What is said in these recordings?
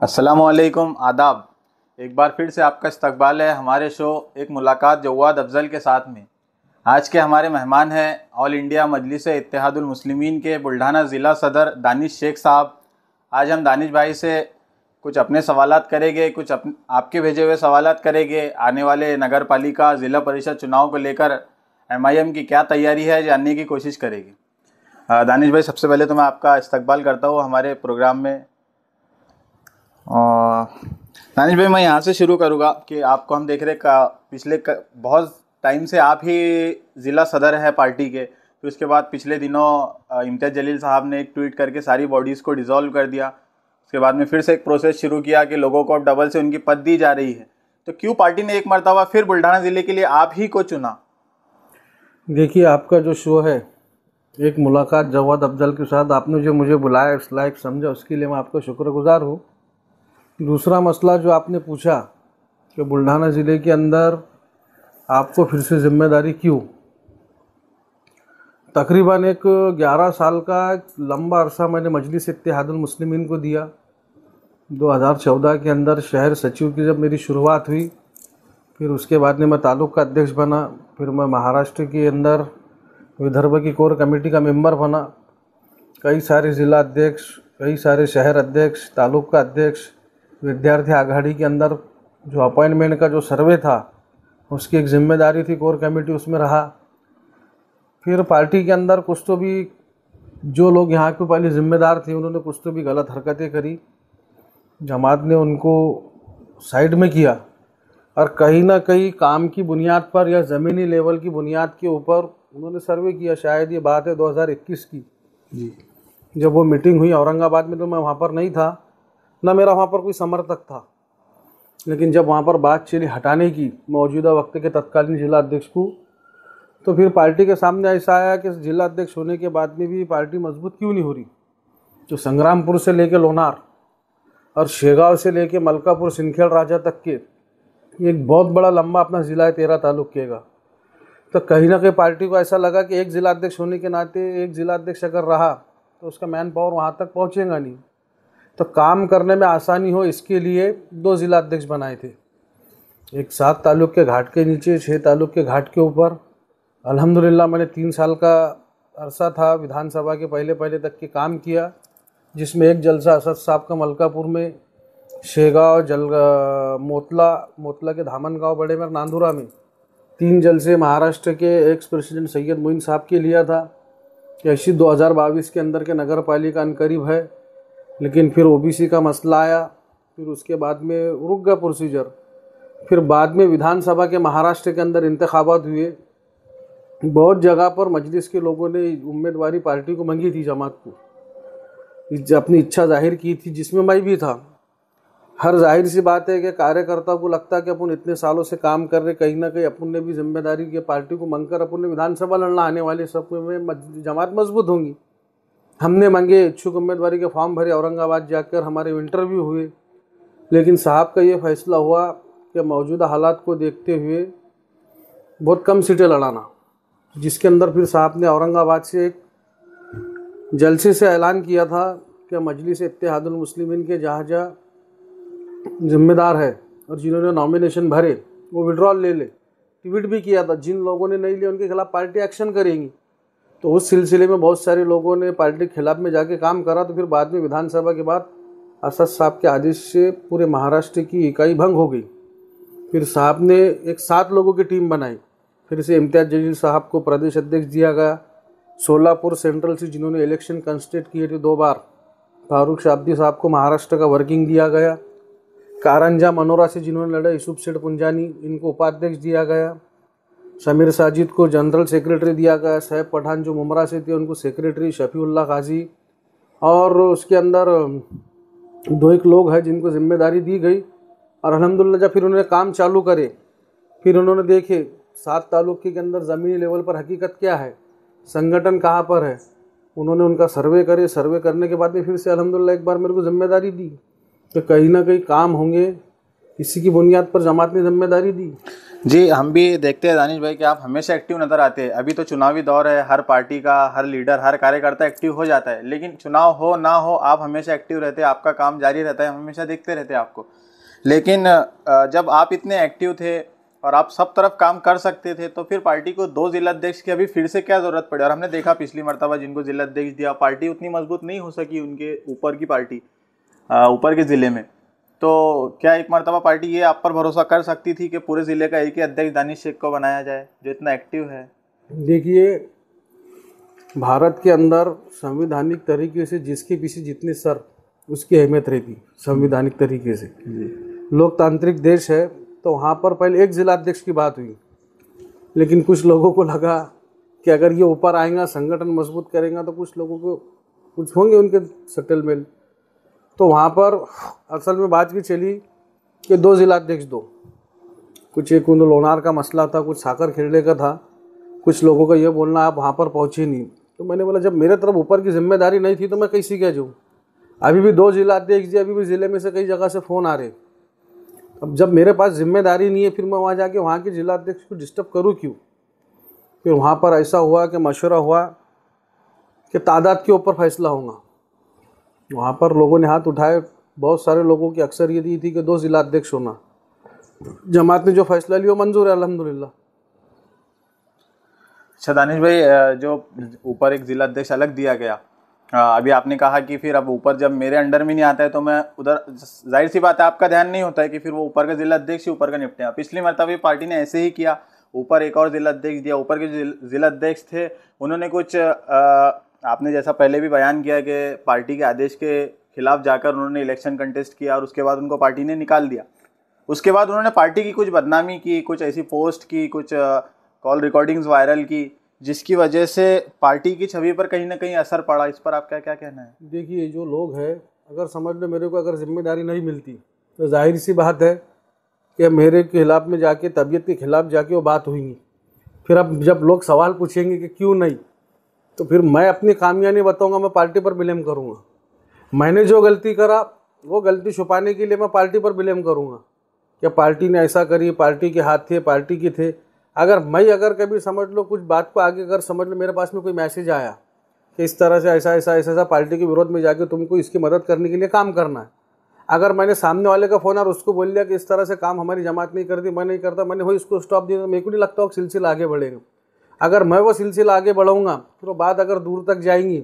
अस्सलामुअलैकुम आदाब। एक बार फिर से आपका इस्तकबाल है हमारे शो एक मुलाकात जवाद अफजल के साथ में। आज के हमारे मेहमान हैं ऑल इंडिया मजलिस इत्तेहादुल मुस्लिमीन के बुल्ढाना ज़िला सदर दानिश शेख साहब। आज हम दानिश भाई से कुछ अपने सवालात करेंगे, कुछ आपके भेजे हुए सवालात करेंगे। आने वाले नगर पालिका ज़िला परिषद चुनाव को लेकर MIM की क्या तैयारी है जानने की कोशिश करेगी। दानिश भाई, सबसे पहले तो मैं आपका इस्तकबाल करता हूँ हमारे प्रोग्राम में। दानिश भाई, मैं यहाँ से शुरू करूँगा कि आपको हम देख रहे पिछले बहुत टाइम से आप ही ज़िला सदर है पार्टी के। तो उसके बाद पिछले दिनों इम्तियाज़ जलील साहब ने एक ट्वीट करके सारी बॉडीज़ को डिसॉल्व कर दिया। उसके बाद में फिर से एक प्रोसेस शुरू किया कि लोगों को अब डबल से उनकी पद दी जा रही है। तो क्यों पार्टी ने एक मरतबा फिर बुल्ढाना ज़िले के लिए आप ही को चुना? देखिए, आपका जो शो है एक मुलाकात जवाद अफजल के साथ, आपने जो मुझे बुलाया इस लायक समझा, उसके लिए मैं आपका शुक्रगुजार हूँ। दूसरा मसला जो आपने पूछा कि बुल्ढाना ज़िले के अंदर आपको फिर से जिम्मेदारी क्यों, तकरीबन एक 11 साल का लंबा अरसा मैंने मजलिस इत्तेहादुल मुस्लिमीन को दिया। 2014 के अंदर शहर सचिव की जब मेरी शुरुआत हुई, फिर उसके बाद में मैं तालुक का अध्यक्ष बना, फिर मैं महाराष्ट्र के अंदर विदर्भ की कोर कमेटी का मेंबर बना। कई सारे ज़िला अध्यक्ष, कई सारे शहर अध्यक्ष, तालुक का अध्यक्ष, विद्यार्थी आघाड़ी के अंदर जो अपॉइंटमेंट का जो सर्वे था उसकी एक जिम्मेदारी थी, कोर कमेटी उसमें रहा। फिर पार्टी के अंदर कुछ तो भी जो लोग यहाँ के पहले ज़िम्मेदार थे उन्होंने कुछ तो भी गलत हरकतें करी, जमात ने उनको साइड में किया और कहीं ना कहीं काम की बुनियाद पर या ज़मीनी लेवल की बुनियाद के ऊपर उन्होंने सर्वे किया। शायद ये बात है 2021 की जी, जब वो मीटिंग हुई औरंगाबाद में, तो मैं वहाँ पर नहीं था, ना मेरा वहाँ पर कोई समर्थक था। लेकिन जब वहाँ पर बात चली हटाने की मौजूदा वक्त के तत्कालीन जिला अध्यक्ष को, तो फिर पार्टी के सामने ऐसा आया कि जिला अध्यक्ष होने के बाद में भी पार्टी मजबूत क्यों नहीं हो रही। जो संग्रामपुर से लेके लोनार और शेगांव से लेके मलकापुर सिंदखेड़ राजा तक के एक बहुत बड़ा लंबा अपना ज़िला है 13 तालुके का। तो कहीं ना कहीं पार्टी को ऐसा लगा कि एक ज़िला अध्यक्ष होने के नाते एक ज़िला अध्यक्ष अगर रहा तो उसका मैन पावर वहाँ तक पहुँचेगा नहीं, तो काम करने में आसानी हो इसके लिए 2 ज़िला अध्यक्ष बनाए थे। एक 7 तालुक के घाट के नीचे, 6 तालुक के घाट के ऊपर। अल्हम्दुलिल्लाह मैंने 3 साल का अरसा था विधानसभा के पहले तक के काम किया, जिसमें एक जलसा असद साहब का मलकापुर में, शेगांव, मोतला के धामनगांव बड़े में, नांदुरा में 3 जलसे महाराष्ट्र के एक्स प्रेसिडेंट सैयद मोइन साहब के लिया था कि ऐसी 2022 के अंदर के नगर पालिका अनकरीब है। लेकिन फिर OBC का मसला आया, फिर उसके बाद में रुक गया प्रोसीजर। फिर बाद में विधानसभा के महाराष्ट्र के अंदर इंतखाबात हुए। बहुत जगह पर मजलिस के लोगों ने उम्मीदवारी पार्टी को मांगी थी, जमात को अपनी इच्छा जाहिर की थी, जिसमें मैं भी था। हर जाहिर सी बात है कि कार्यकर्ता को लगता है कि अपन इतने सालों से काम कर रहे, कहीं ना कहीं अपन ने भी जिम्मेदारी की पार्टी को मांगकर अपन ने विधानसभा लड़ना, आने वाले सब में जमात मजबूत होंगी। हमने मांगे, इच्छुक उम्मीदवारी के फॉर्म भरे, औरंगाबाद जाकर हमारे इंटरव्यू हुए। लेकिन साहब का ये फैसला हुआ कि मौजूदा हालात को देखते हुए बहुत कम सीटें लड़ाना, जिसके अंदर फिर साहब ने औरंगाबाद से एक जलसे से ऐलान किया था कि मजलिस इत्तेहादुल मुस्लिमीन के जहाँ जिम्मेदार है और जिन्होंने नॉमिनेशन भरे वो विड्रॉल ले ले। ट्वीट भी किया था, जिन लोगों ने नहीं लिया उनके खिलाफ पार्टी एक्शन करेंगी। तो उस सिलसिले में बहुत सारे लोगों ने पार्टी के खिलाफ में जाके काम करा। तो फिर बाद में विधानसभा के बाद असद साहब के आदेश से पूरे महाराष्ट्र की इकाई भंग हो गई। फिर साहब ने एक 7 लोगों की टीम बनाई। फिर से इम्तियाज़ जलील साहब को प्रदेश अध्यक्ष दिया गया। सोलापुर सेंट्रल से जिन्होंने इलेक्शन कंस्टेट किए थे 2 बार, फारूक शाब्दी साहब को महाराष्ट्र का वर्किंग दिया गया। कारंजा मनोरा से जिन्होंने लड़ा, यूसुफ सेठ पुंजानी, इनको उपाध्यक्ष दिया गया। समीर साजिद को जनरल सेक्रेटरी दिया गया। साहेब पठान जो मुमरा से थे उनको सेक्रेटरी, शफीउल्लाह गाजी, और उसके अंदर 2 लोग हैं जिनको जिम्मेदारी दी गई। और अल्हम्दुलिल्लाह जब फिर उन्होंने काम चालू करे, फिर उन्होंने देखे 7 तालुके के अंदर ज़मीनी लेवल पर हकीकत क्या है, संगठन कहाँ पर है, उन्होंने उनका सर्वे करे। सर्वे करने के बाद में फिर से अल्हम्दुलिल्लाह एक बार मेरे को जिम्मेदारी दी। तो कहीं ना कहीं काम होंगे, इसी की बुनियाद पर जमात ने जिम्मेदारी दी। जी, हम भी देखते हैं दानिश भाई कि आप हमेशा एक्टिव नज़र आते हैं। अभी तो चुनावी दौर है, हर पार्टी का हर लीडर हर कार्यकर्ता एक्टिव हो जाता है, लेकिन चुनाव हो ना हो आप हमेशा एक्टिव रहते हैं, आपका काम जारी रहता है, हम हमेशा देखते रहते हैं आपको। लेकिन जब आप इतने एक्टिव थे और आप सब तरफ काम कर सकते थे, तो फिर पार्टी को 2 जिलाध्यक्ष की अभी फिर से क्या ज़रूरत पड़ी? और हमने देखा पिछली मर्तबा जिनको जिलाध्यक्ष दिया, पार्टी उतनी मजबूत नहीं हो सकी, उनके ऊपर की पार्टी ऊपर के ज़िले में। तो क्या एक मर्तबा पार्टी ये आप पर भरोसा कर सकती थी कि पूरे ज़िले का एक ही अध्यक्ष दानिश शेख को बनाया जाए, जो इतना एक्टिव है? देखिए, भारत के अंदर संवैधानिक तरीके से जिसके पीछे जितने सर उसकी अहमियत रहती, संवैधानिक तरीके से लोकतांत्रिक देश है। तो वहाँ पर पहले एक जिलाध्यक्ष की बात हुई, लेकिन कुछ लोगों को लगा कि अगर ये ऊपर आएगा, संगठन मजबूत करेगा, तो कुछ लोगों को कुछ होंगे उनके सेटलमेंट। तो वहाँ पर असल में बात भी चली कि 2 जिलाध्यक्ष दो, कुछ एक लोनार का मसला था, कुछ साकर खेड़े का था, कुछ लोगों का ये बोलना आप वहाँ पर पहुँचे नहीं। तो मैंने बोला जब मेरे तरफ ऊपर की जिम्मेदारी नहीं थी तो मैं कैसे क्या जाऊँ। अभी भी 2 जिलाध्यक्ष जी, अभी भी ज़िले में से कई जगह से फ़ोन आ रहे। अब जब मेरे पास जिम्मेदारी नहीं है, फिर मैं वहाँ जाके वहाँ के जिलाध्यक्ष को डिस्टर्ब करूँ क्यों। फिर वहाँ पर ऐसा हुआ कि मशवरा हुआ कि तादाद के ऊपर फैसला होगा। वहाँ पर लोगों ने हाथ उठाए, बहुत सारे लोगों की अक्सरियत ये थी कि 2 जिलाध्यक्ष होना। जमात ने जो फैसला लिया मंजूर है अल्हम्दुलिल्लाह। अच्छा दानिश भाई, जो ऊपर एक जिलाध्यक्ष अलग दिया गया, अभी आपने कहा कि फिर अब ऊपर जब मेरे अंडर में नहीं आता है तो मैं उधर, जाहिर सी बात है आपका ध्यान नहीं होता है कि फिर वो ऊपर का जिलाध्यक्ष ही ऊपर का निपटे। पिछली मरतबा पार्टी ने ऐसे ही किया, ऊपर एक और जिलाध्यक्ष दिया। ऊपर के जिलाध्यक्ष थे, उन्होंने कुछ आपने जैसा पहले भी बयान किया कि पार्टी के आदेश के खिलाफ जाकर उन्होंने इलेक्शन कंटेस्ट किया और उसके बाद उनको पार्टी ने निकाल दिया। उसके बाद उन्होंने पार्टी की कुछ बदनामी की, कुछ ऐसी पोस्ट की, कुछ कॉल रिकॉर्डिंग्स वायरल की, जिसकी वजह से पार्टी की छवि पर कहीं ना कहीं असर पड़ा। इस पर आपका क्या कहना है? देखिए, जो लोग हैं, अगर समझ लो मेरे को अगर जिम्मेदारी नहीं मिलती तो जाहिर सी बात है कि मेरे खिलाफ में जाके, तबीयत के खिलाफ जाके वो बात हुई। फिर अब जब लोग सवाल पूछेंगे कि क्यों नहीं, तो फिर मैं अपनी खामियां नहीं बताऊंगा, मैं पार्टी पर ब्लेम करूंगा। मैंने जो गलती करा वो गलती छुपाने के लिए मैं पार्टी पर ब्लेम करूंगा कि पार्टी ने ऐसा करी, पार्टी के हाथ थे, पार्टी के थे। अगर कभी समझ लो कुछ बात को आगे अगर समझ लो मेरे पास में कोई मैसेज आया कि इस तरह से ऐसा ऐसा ऐसा ऐसा पार्टी के विरोध में जाके तुमको इसकी मदद करने के लिए काम करना है, अगर मैंने सामने वाले का फ़ोन और उसको बोल दिया कि इस तरह से काम हमारी जमात नहीं करती, मैं नहीं करता, मैंने वही इसको स्टॉप दिया, तो मेरे को नहीं लगता वो सिलसिला आगे बढ़ेगा। अगर मैं वो सिलसिला आगे बढ़ाऊँगा फिर वो बात अगर दूर तक जाएंगी,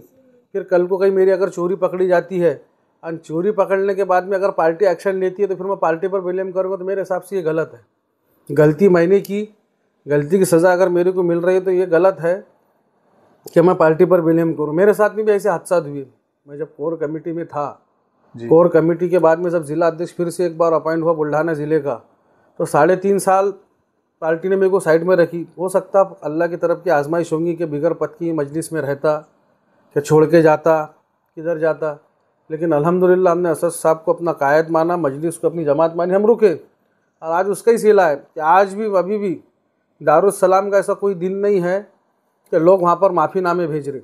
फिर कल को कहीं मेरी अगर चोरी पकड़ी जाती है और चोरी पकड़ने के बाद में अगर पार्टी एक्शन लेती है तो फिर मैं पार्टी पर ब्लेम करूँगा, तो मेरे हिसाब से ये गलत है। गलती मैंने की, गलती की सज़ा अगर मेरे को मिल रही है तो ये गलत है कि मैं पार्टी पर ब्लेम करूँ। मेरे साथ में भी ऐसे हादसा हुए। मैं जब कोर कमेटी में था, कोर कमेटी के बाद में जब जिला अध्यक्ष फिर से एक बार अपॉइंट हुआ बुल्ढाना ज़िले का, तो 3.5 साल पार्टी ने मेरे को साइड में रखी। हो सकता अल्लाह की तरफ की आजमाइश होंगी कि बिगर पद की मजलिस में रहता, कि छोड़ के जाता, किधर जाता, लेकिन अल्हम्दुलिल्लाह हमने असद साहब को अपना कायद माना, मजलिस को अपनी जमात मानी, हम रुके। और आज उसका ही सिला है कि आज भी अभी भी दारुस्सलाम का ऐसा कोई दिन नहीं है कि लोग वहाँ पर माफ़ीनामे भेज रहे।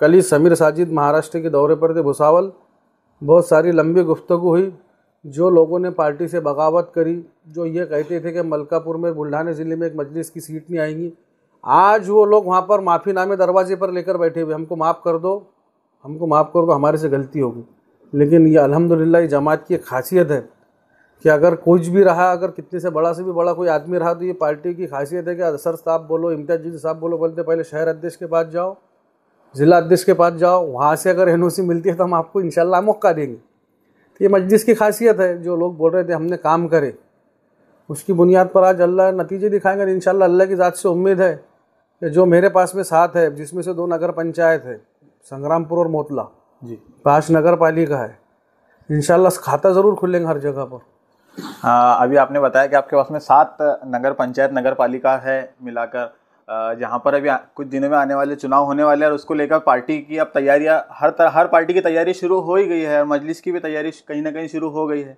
कल ही समीर साजिद महाराष्ट्र के दौरे पर थे भुसावल, बहुत सारी लंबी गुफ्तगू हुई। जो लोगों ने पार्टी से बगावत करी, जो ये कहते थे कि मलकापुर में बुल्ढाना ज़िले में एक मजलिस की सीट नहीं आएंगी, आज वो लोग वहाँ पर माफ़ीनामे दरवाजे पर लेकर बैठे हुए, हमको माफ़ कर दो, हमको माफ़ कर दो, हमारे से गलती होगी। लेकिन ये अल्हम्दुलिल्लाह ये जमात की एक खासियत है कि अगर कुछ भी रहा, अगर कितने से बड़ा कोई आदमी रहा, तो ये पार्टी की खासियत है कि असर साहब बोलो, इम्तियाज़ साहब बोलो, बोलते पहले शहर अध्यक्ष के पास जाओ, ज़िला अध्यक्ष के पास जाओ, वहाँ से अगर एनओसी मिलती है तो हम आपको इंशाल्लाह मौका देंगे। तो ये मजलिस की खासियत है। जो लोग बोल रहे थे हमने काम करे, उसकी बुनियाद पर आज अल्लाह नतीजे दिखाएंगे। इंशाल्लाह अल्लाह की ज़ात से उम्मीद है कि जो मेरे पास में 7 है, जिसमें से 2 नगर पंचायत है, संग्रामपुर और मोतला जी, 5 नगर पालिका है, इंशाल्लाह खाता ज़रूर खुलेंगे हर जगह पर। अभी आपने बताया कि आपके पास में 7 नगर पंचायत नगर पालिका है मिलाकर, जहाँ पर अभी कुछ दिनों में आने वाले चुनाव होने वाले हैं और उसको लेकर पार्टी की अब तैयारियां हर पार्टी की तैयारी शुरू हो ही गई है और मजलिस की भी तैयारी कहीं ना कहीं शुरू हो गई है।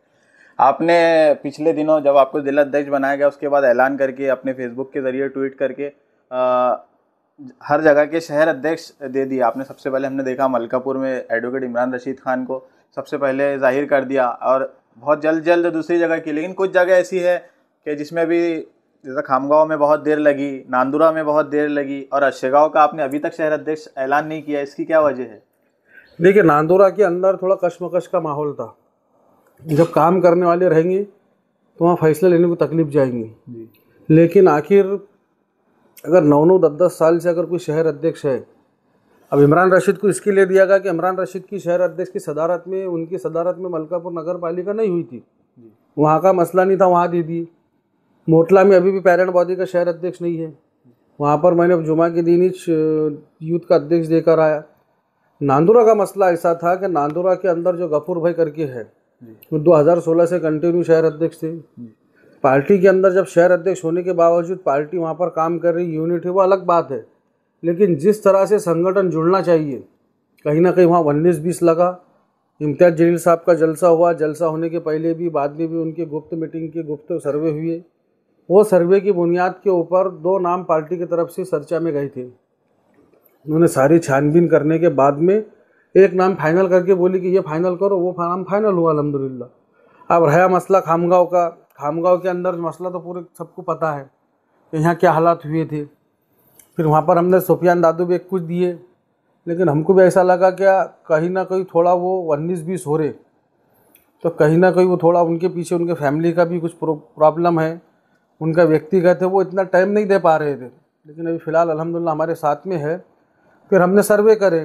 आपने पिछले दिनों जब आपको जिला अध्यक्ष बनाया गया उसके बाद ऐलान करके अपने फेसबुक के ज़रिए ट्वीट करके हर जगह के शहर अध्यक्ष दे दिए आपने। सबसे पहले हमने देखा मलकापुर में एडवोकेट इमरान रशीद खान को सबसे पहले जाहिर कर दिया और बहुत जल्द दूसरी जगह की। लेकिन कुछ जगह ऐसी है कि जिसमें अभी जैसा खामगांव में बहुत देर लगी, नांदुरा में बहुत देर लगी, और अश्शेगांव का आपने अभी तक शहर अध्यक्ष ऐलान नहीं किया, इसकी क्या वजह है? देखिए, नांदुरा के अंदर थोड़ा कश्मकश का माहौल था। जब काम करने वाले रहेंगे तो वहाँ फैसला लेने को तकलीफ जाएंगी। लेकिन आखिर अगर 9-9, 10-10 साल से अगर कोई शहर अध्यक्ष है, अब इमरान रशीद को इसके लिए दिया गया कि इमरान रशीद की शहर अध्यक्ष की सदारत में, उनकी सदारत में मलकापुर नगर पालिका नहीं हुई थी, वहाँ का मसला नहीं था, वहाँ दे दी। मोटला में अभी भी पेरेंट बॉडी का शहर अध्यक्ष नहीं है, वहाँ पर मैंने जुमा के दिन ही यूथ का अध्यक्ष देकर आया। नांदुरा का मसला ऐसा था कि नांदुरा के अंदर जो गफूर भाई करके है, वो 2016 से कंटिन्यू शहर अध्यक्ष थे। पार्टी के अंदर जब शहर अध्यक्ष होने के बावजूद पार्टी वहाँ पर काम कर रही, यूनिट है, वो अलग बात है। लेकिन जिस तरह से संगठन जुड़ना चाहिए, कहीं ना कहीं वहाँ 19-20 लगा। इम्तियाज़ जलील साहब का जलसा हुआ, जलसा होने के पहले भी बाद में भी उनके गुप्त मीटिंग के गुप्त सर्वे हुए। वो सर्वे की बुनियाद के ऊपर 2 नाम पार्टी की तरफ से चर्चा में गए थे। उन्होंने सारी छानबीन करने के बाद में एक नाम फाइनल करके बोली कि ये फाइनल करो, वो नाम फाइनल हुआ अल्हम्दुलिल्लाह। अब रहा मसला खामगांव का। खामगांव के अंदर मसला तो पूरे सबको पता है कि यहाँ क्या हालात हुए थे। फिर वहाँ पर हमने सुफियान दादू भी कुछ दिए, लेकिन हमको भी ऐसा लगा क्या कहीं ना कहीं थोड़ा वो 19-20 हो रहे, तो कहीं ना कहीं वो थोड़ा उनके पीछे उनके फैमिली का भी कुछ प्रॉब्लम है, उनका व्यक्तिगत है, वो इतना टाइम नहीं दे पा रहे थे। लेकिन अभी फ़िलहाल अल्हम्दुलिल्लाह हमारे साथ में है। फिर हमने सर्वे करे,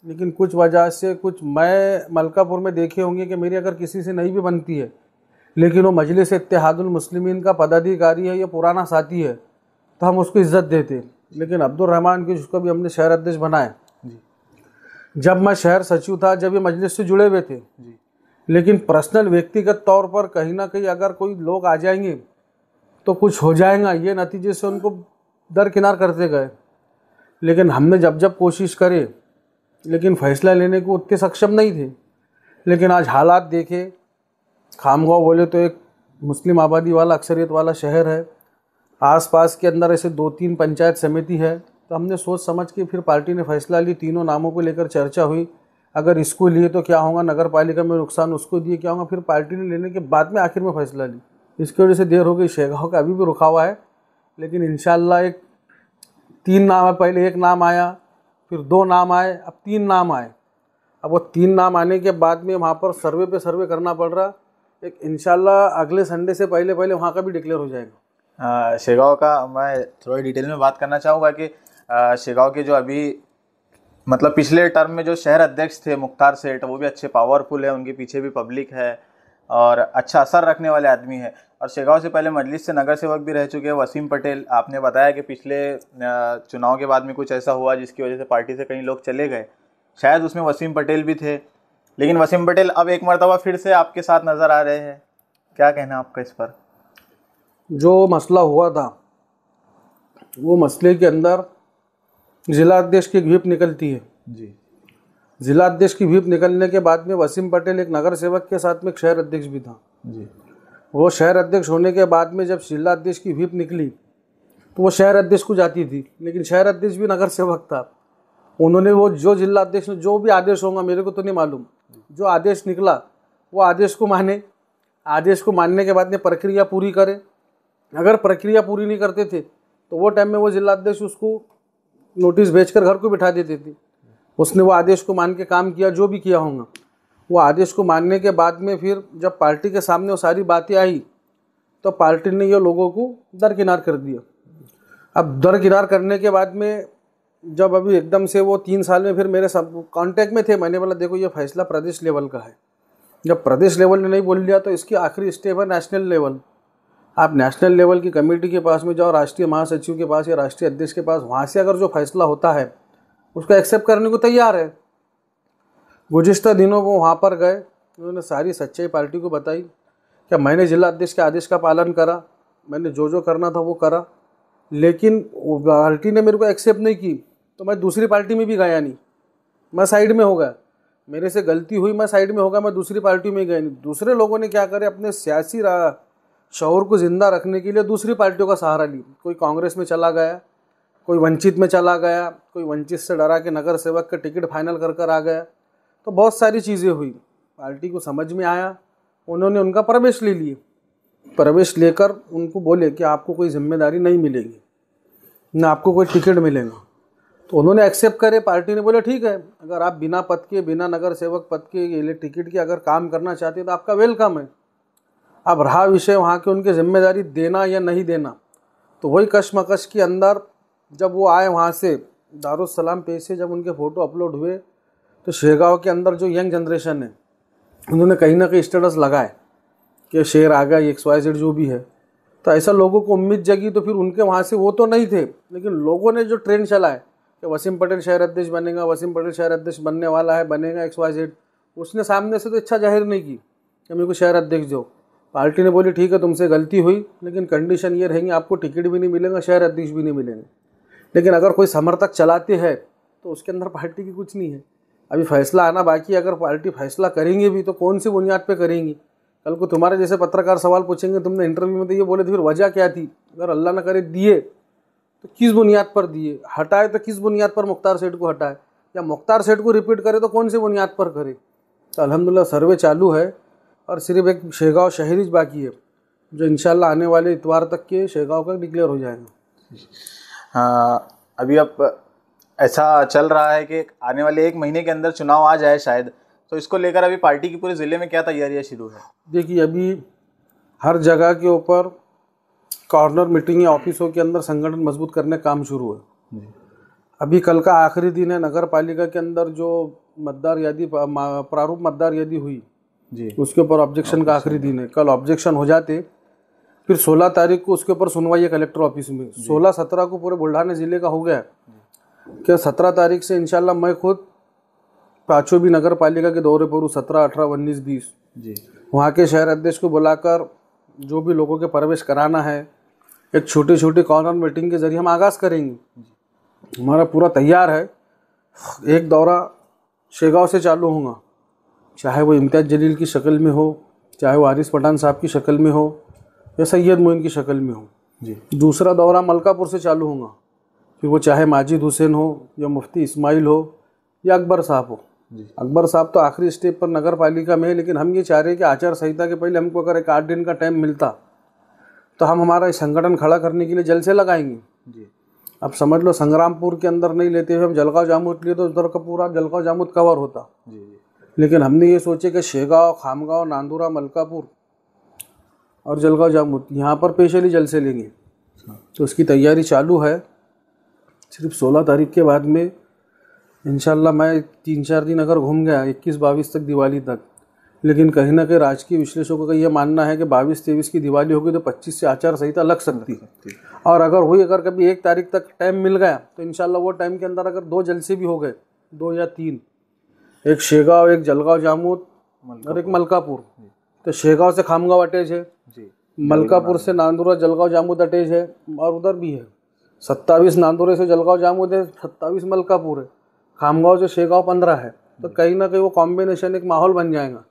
लेकिन कुछ वजह से कुछ मैं मलकापुर में देखे होंगे कि मेरी अगर किसी से नहीं भी बनती है, लेकिन वो मजलिस इत्तेहादुल मुस्लिमीन का पदाधिकारी है या पुराना साथी है, तो हम उसको इज्जत देते। लेकिन अब्दुल रहमान की, जिसको भी हमने शहर अध्यक्ष बनाया, जब मैं शहर सचिव था, जब ये मजलिस से जुड़े हुए थे, लेकिन पर्सनल व्यक्तिगत तौर पर कहीं ना कहीं अगर कोई लोग आ जाएंगे तो कुछ हो जाएगा, ये नतीजे से उनको दरकिनार करते गए। लेकिन हमने जब जब कोशिश करे, लेकिन फैसला लेने को उतने सक्षम नहीं थे। लेकिन आज हालात देखे, खामगांव बोले तो एक मुस्लिम आबादी वाला, अक्सरियत वाला शहर है, आसपास के अंदर ऐसे 2-3 पंचायत समिति है। तो हमने सोच समझ के फिर पार्टी ने फैसला ली, तीनों नामों को लेकर चर्चा हुई, अगर इसको लिए तो क्या होगा, नगर पालिका में नुकसान, उसको दिए क्या होगा। फिर पार्टी ने लेने के बाद में आखिर में फैसला ली। इसकी वजह से देर हो गई। शेगांव का अभी भी रुका हुआ है, लेकिन इंशाल्लाह एक 3 नाम है, पहले 1 नाम आया, फिर 2 नाम आए, अब 3 नाम आए। अब वो 3 नाम आने के बाद में वहाँ पर सर्वे पे सर्वे करना पड़ रहा। एक इंशाल्लाह अगले संडे से पहले पहले वहाँ का भी डिक्लेयर हो जाएगा। शेगांव का मैं थोड़ी डिटेल में बात करना चाहूँगा कि शेगांव के जो अभी मतलब पिछले टर्म में जो शहर अध्यक्ष थे मुख्तार सेठ, वो भी अच्छे पावरफुल है, उनके पीछे भी पब्लिक है और अच्छा असर रखने वाले आदमी है। और शेगांव से पहले मजलिस से नगर सेवक भी रह चुके हैं वसीम पटेल। आपने बताया कि पिछले चुनाव के बाद में कुछ ऐसा हुआ जिसकी वजह से पार्टी से कई लोग चले गए, शायद उसमें वसीम पटेल भी थे। लेकिन वसीम पटेल अब एक मरतबा फिर से आपके साथ नज़र आ रहे हैं, क्या कहना है आपका इस पर? जो मसला हुआ था, वो मसले के अंदर जिला अध्यक्ष की व्हिप निकलती है जी। जिला अध्यक्ष की व्हिप निकलने के बाद में वसीम पटेल एक नगर सेवक के साथ में एक शहर अध्यक्ष भी था जी। वो शहर अध्यक्ष होने के बाद में जब जिला अध्यक्ष की व्हिप निकली तो वो शहर अध्यक्ष को जाती थी, लेकिन शहर अध्यक्ष भी नगर सेवक था। उन्होंने वो जो जिला अध्यक्ष ने जो भी आदेश होगा, मेरे को तो नहीं मालूम, जो आदेश निकला वो आदेश को माने। आदेश को मानने के बाद में प्रक्रिया पूरी करे। अगर प्रक्रिया पूरी नहीं करते थे तो वो टाइम में वो जिला अध्यक्ष उसको नोटिस भेजकर घर को बिठा देते थे। उसने वो आदेश को मान के काम किया, जो भी किया होगा। वो आदेश को मानने के बाद में फिर जब पार्टी के सामने वो सारी बातें आई तो पार्टी ने ये लोगों को दरकिनार कर दिया। अब दरकिनार करने के बाद में जब अभी एकदम से वो 3 साल में फिर मेरे सब कांटेक्ट में थे, मैंने बोला देखो ये फैसला प्रदेश लेवल का है। जब प्रदेश लेवल ने नहीं बोल लिया तो इसकी आखिरी स्टेप है नेशनल लेवल। आप नेशनल लेवल की कमेटी के पास में जाओ, राष्ट्रीय महासचिव के पास या राष्ट्रीय अध्यक्ष के पास, वहाँ से अगर जो फैसला होता है उसको एक्सेप्ट करने को तैयार है। गुज़िश्ता दिनों वो वहाँ पर गए, उन्होंने सारी सच्चाई पार्टी को बताई। क्या मैंने जिला अध्यक्ष के आदेश का पालन करा, मैंने जो जो करना था वो करा, लेकिन पार्टी ने मेरे को एक्सेप्ट नहीं की तो मैं दूसरी पार्टी में भी गया नहीं, मैं साइड में हो गया। मेरे से गलती हुई, मैं साइड में होगा, मैं दूसरी पार्टी में गया नहीं। दूसरे लोगों ने क्या करे, अपने सियासी शौर को ज़िंदा रखने के लिए दूसरी पार्टियों का सहारा ली। कोई कांग्रेस में चला गया, कोई वंचित में चला गया, कोई वंचित से डरा के नगर सेवक का टिकट फाइनल कर आ गया। तो बहुत सारी चीज़ें हुई, पार्टी को समझ में आया, उन्होंने उनका प्रवेश ले लिए। प्रवेश लेकर उनको बोले कि आपको कोई जिम्मेदारी नहीं मिलेगी, ना आपको कोई टिकट मिलेगा। तो उन्होंने एक्सेप्ट करे, पार्टी ने बोले ठीक है, अगर आप बिना पद के, बिना नगर सेवक पद के, टिकट के अगर काम करना चाहते हैं तो आपका वेलकम है। अब रहा विषय वहाँ के उनकी जिम्मेदारी देना या नहीं देना, तो वही कशमकश के अंदर जब वो आए वहाँ से दारुस्सलाम पे से, जब उनके फ़ोटो अपलोड हुए तो शेरगांव के अंदर जो यंग जनरेशन है उन्होंने कहीं ना कहीं स्टेटस लगाए कि शेर आ गया, XYZ जो भी है। तो ऐसा लोगों को उम्मीद जगी, तो फिर उनके वहाँ से वो तो नहीं थे, लेकिन लोगों ने जो ट्रेंड चला है कि वसीम पटेल शहर अध्यक्ष बनेगा, वसीम पटेल शहर अध्यक्ष बनने वाला है, बनेगा XYZ, उसने सामने से तो इच्छा जाहिर नहीं की कि मेरे को शहर अध्यक्ष दो। पार्टी ने बोली ठीक है, तुमसे गलती हुई, लेकिन कंडीशन ये रहेंगी, आपको टिकट भी नहीं मिलेगा, शहर अध्यक्ष भी नहीं मिलेंगे। लेकिन अगर कोई समर्थक चलाते हैं तो उसके अंदर पार्टी की कुछ नहीं है। अभी फैसला आना बाकी, अगर पार्टी फैसला करेंगे भी तो कौन सी बुनियाद पे करेंगी। कल को तुम्हारे जैसे पत्रकार सवाल पूछेंगे, तुमने इंटरव्यू में तो ये बोले थे, फिर वजह क्या थी? अगर अल्लाह ना करे दिए तो किस बुनियाद पर दिए, हटाए तो किस बुनियाद पर मुख्तार सेठ को हटाए, या मुख्तार सेठ को रिपीट करे तो कौन सी बुनियाद पर करे। तो अल्हम्दुलिल्लाह सर्वे चालू है और सिर्फ एक शेरगांव शहरी बाकी है, जो इंशाल्लाह आने वाले इतवार तक के शेरगांव का डिक्लेयर हो जाएगा। अभी अब ऐसा चल रहा है कि आने वाले 1 महीने के अंदर चुनाव आ जाए शायद, तो इसको लेकर अभी पार्टी की पूरे ज़िले में क्या तैयारियां शुरू है? देखिए, अभी हर जगह के ऊपर कॉर्नर मीटिंग या ऑफिसों के अंदर संगठन मजबूत करने का काम शुरू है। अभी कल का आखिरी दिन है, नगर पालिका के अंदर जो मतदार यादी, प्रारूप मतदार यादी हुई जी, उसके ऊपर ऑब्जेक्शन का आखिरी दिन है। कल ऑब्जेक्शन हो जाते, फिर 16 तारीख को उसके ऊपर सुनवाई है कलेक्टर ऑफिस में। 16-17 को पूरे बुल्ढाना ज़िले का हो गया। क्या 17 तारीख से इंशाल्लाह मैं खुद पाँचों भी नगर पालिका के दौरे पर हूँ, 17, 18, 19, 20 जी। वहाँ के शहर अध्यक्ष को बुलाकर जो भी लोगों के प्रवेश कराना है, एक छोटी छोटी कॉर्नर मीटिंग के जरिए हम आगाज़ करेंगे। हमारा पूरा तैयार है। एक दौरा शेरगांव से चालू होगा, चाहे वो इम्तियाज़ जलील की शक्ल में हो, चाहे वो हारिस पठान साहब की शक्ल में हो, या सैयद मोइन की शक्ल में हो जी। दूसरा दौरा मलकापुर से चालू होगा, फिर वो चाहे माजिद हुसैन हो, या मुफ्ती इस्माइल हो, या अकबर साहब हो जी। अकबर साहब तो आखिरी स्टेप पर नगर पालिका में है, लेकिन हम ये चाह रहे हैं कि आचार संहिता के पहले हमको अगर एक 8 दिन का टाइम मिलता तो हम हमारा संगठन खड़ा करने के लिए जल्द से लगाएंगे जी। अब समझ लो, संग्रामपुर के अंदर नहीं लेते हुए हम जलगांव जामुद लिए तो उधर का पूरा जलगांव जामुद कवर होता जी। लेकिन हमने ये सोचे कि शेरगांव, खामगांव, नांदुरा, मलकापुर और जलगांव जामुद यहाँ पर स्पेशली जल से लेंगे। तो उसकी तैयारी चालू है। सिर्फ 16 तारीख के बाद में इंशाल्लाह मैं 3-4 दिन अगर घूम गया 21-22 तक, दिवाली तक, लेकिन कहीं ना कहीं राजकीय विश्लेषकों का यह मानना है कि 22-23 की दिवाली होगी तो 25 से आचार संहिता लग सकती है। और अगर कभी 1 तारीख तक टाइम मिल गया तो इंशाल्लाह वो टाइम के अंदर अगर 2 जलसे भी हो गए, 2 या 3, एक शेरगांव, एक जलगांव जामुद और एक मलकापुर, तो शेरगांव से खामगांव अटैच है जी, मलकापुर से नांदुरा, जलगांव जामुद अटैच है, और उधर भी है 27 नांदुरे से जलगांव जामुद है, 27 मलकापुर है, खामगांव से शेरगांव 15 है। तो कहीं ना कहीं वो कॉम्बिनेशन एक माहौल बन जाएगा।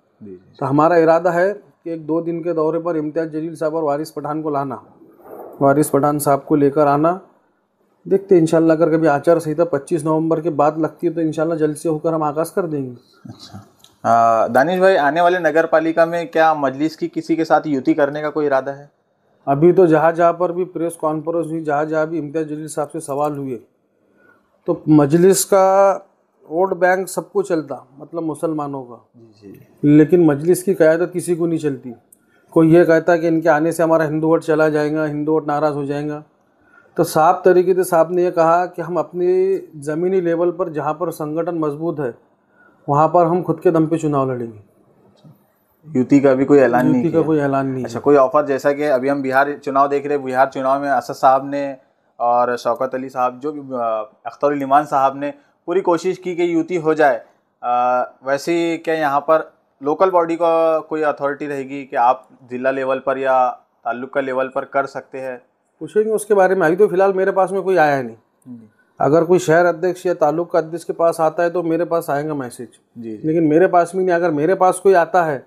तो हमारा इरादा है कि 1-2 दिन के दौरे पर इम्तियाज़ जलील साहब और वारिस पठान को लाना, वारिस पठान साहब को लेकर आना। देखते हैं इंशाल्लाह, अगर कभी आचार संहिता 25 नवंबर के बाद लगती है तो इंशाल्लाह जल्द से होकर हम आगाज़ कर देंगे। अच्छा, दानिश भाई, आने वाले नगर पालिका में क्या मजलिस की किसी के साथ युति करने का कोई इरादा है? अभी तो जहाँ पर भी प्रेस कॉन्फ्रेंस हुई, जहाँ भी इम्तियाज़ जलील साहब से सवाल हुए, तो मजलिस का वोट बैंक सबको चलता, मतलब मुसलमानों का जी। लेकिन मजलिस की क़यादत किसी को नहीं चलती। कोई ये कहता कि इनके आने से हमारा हिंदू वोट चला जाएगा, हिंदू वोट नाराज़ हो जाएगा। तो साफ तरीके से साहब ने ये कहा कि हम अपने ज़मीनी लेवल पर जहाँ पर संगठन मजबूत है वहाँ पर हम खुद के दम पे चुनाव लड़ेंगे। युति का भी कोई ऐलान नहीं? युति का कोई ऐलान नहीं। अच्छा, कोई ऑफर? जैसा कि अभी हम बिहार चुनाव देख रहे हैं, बिहार चुनाव में असद साहब ने और शौकत अली साहब, जो अख्तर इमान साहब ने पूरी कोशिश की कि युति हो जाए। वैसे क्या यहाँ पर लोकल बॉडी का कोई अथॉरिटी रहेगी कि आप जिला लेवल पर या ताल्लुका लेवल पर कर सकते हैं? पूछेंगे उसके बारे में। अभी तो फिलहाल मेरे पास में कोई आया नहीं। अगर कोई शहर अध्यक्ष या तालुका अध्यक्ष के पास आता है तो मेरे पास आएगा मैसेज जी। लेकिन मेरे पास भी नहीं। अगर मेरे पास कोई आता है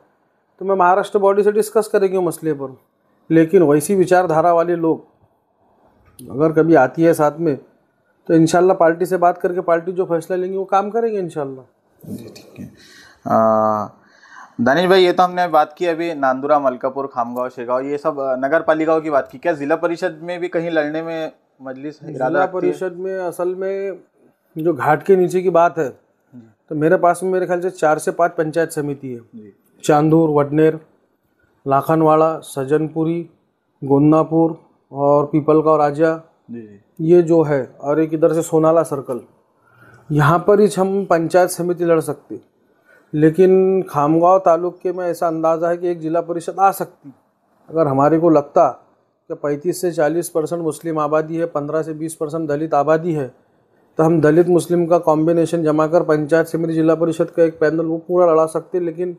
तो मैं महाराष्ट्र बॉडी से डिस्कस करेंगे मसले पर। लेकिन वैसी विचारधारा वाले लोग अगर कभी आती है साथ में तो इंशाल्लाह पार्टी से बात करके पार्टी जो फैसला लेंगे वो काम करेंगे इंशाल्लाह। जी, ठीक है। दानिश भाई, ये तो हमने बात की अभी नांदुरा, मलकापुर, खामगांव, शेगांव, ये सब नगर पालिकाओं की बात की। क्या जिला परिषद में भी कहीं लड़ने में मजलिस इरादा जिला रखती है? परिषद में असल में जो घाट के नीचे की बात है, तो मेरे पास में मेरे ख्याल से 4 से 5 पंचायत समिति है। जी चांदूर, वडनेर, लाखनवाड़ा, सज्जनपुरी, गोंदापुर और पीपलगांव राजा, जी जी ये जो है, और एक इधर से सोनाला सर्कल, यहाँ पर ही हम पंचायत समिति लड़ सकते। लेकिन खामगांव तालुके में ऐसा अंदाज़ा है कि एक जिला परिषद आ सकती, अगर हमारे को लगता कि 35 से 40% मुस्लिम आबादी है, 15 से 20% दलित आबादी है, तो हम दलित मुस्लिम का कॉम्बिनेशन जमा कर पंचायत समिति जिला परिषद का एक पैनल वो पूरा लड़ा सकते। लेकिन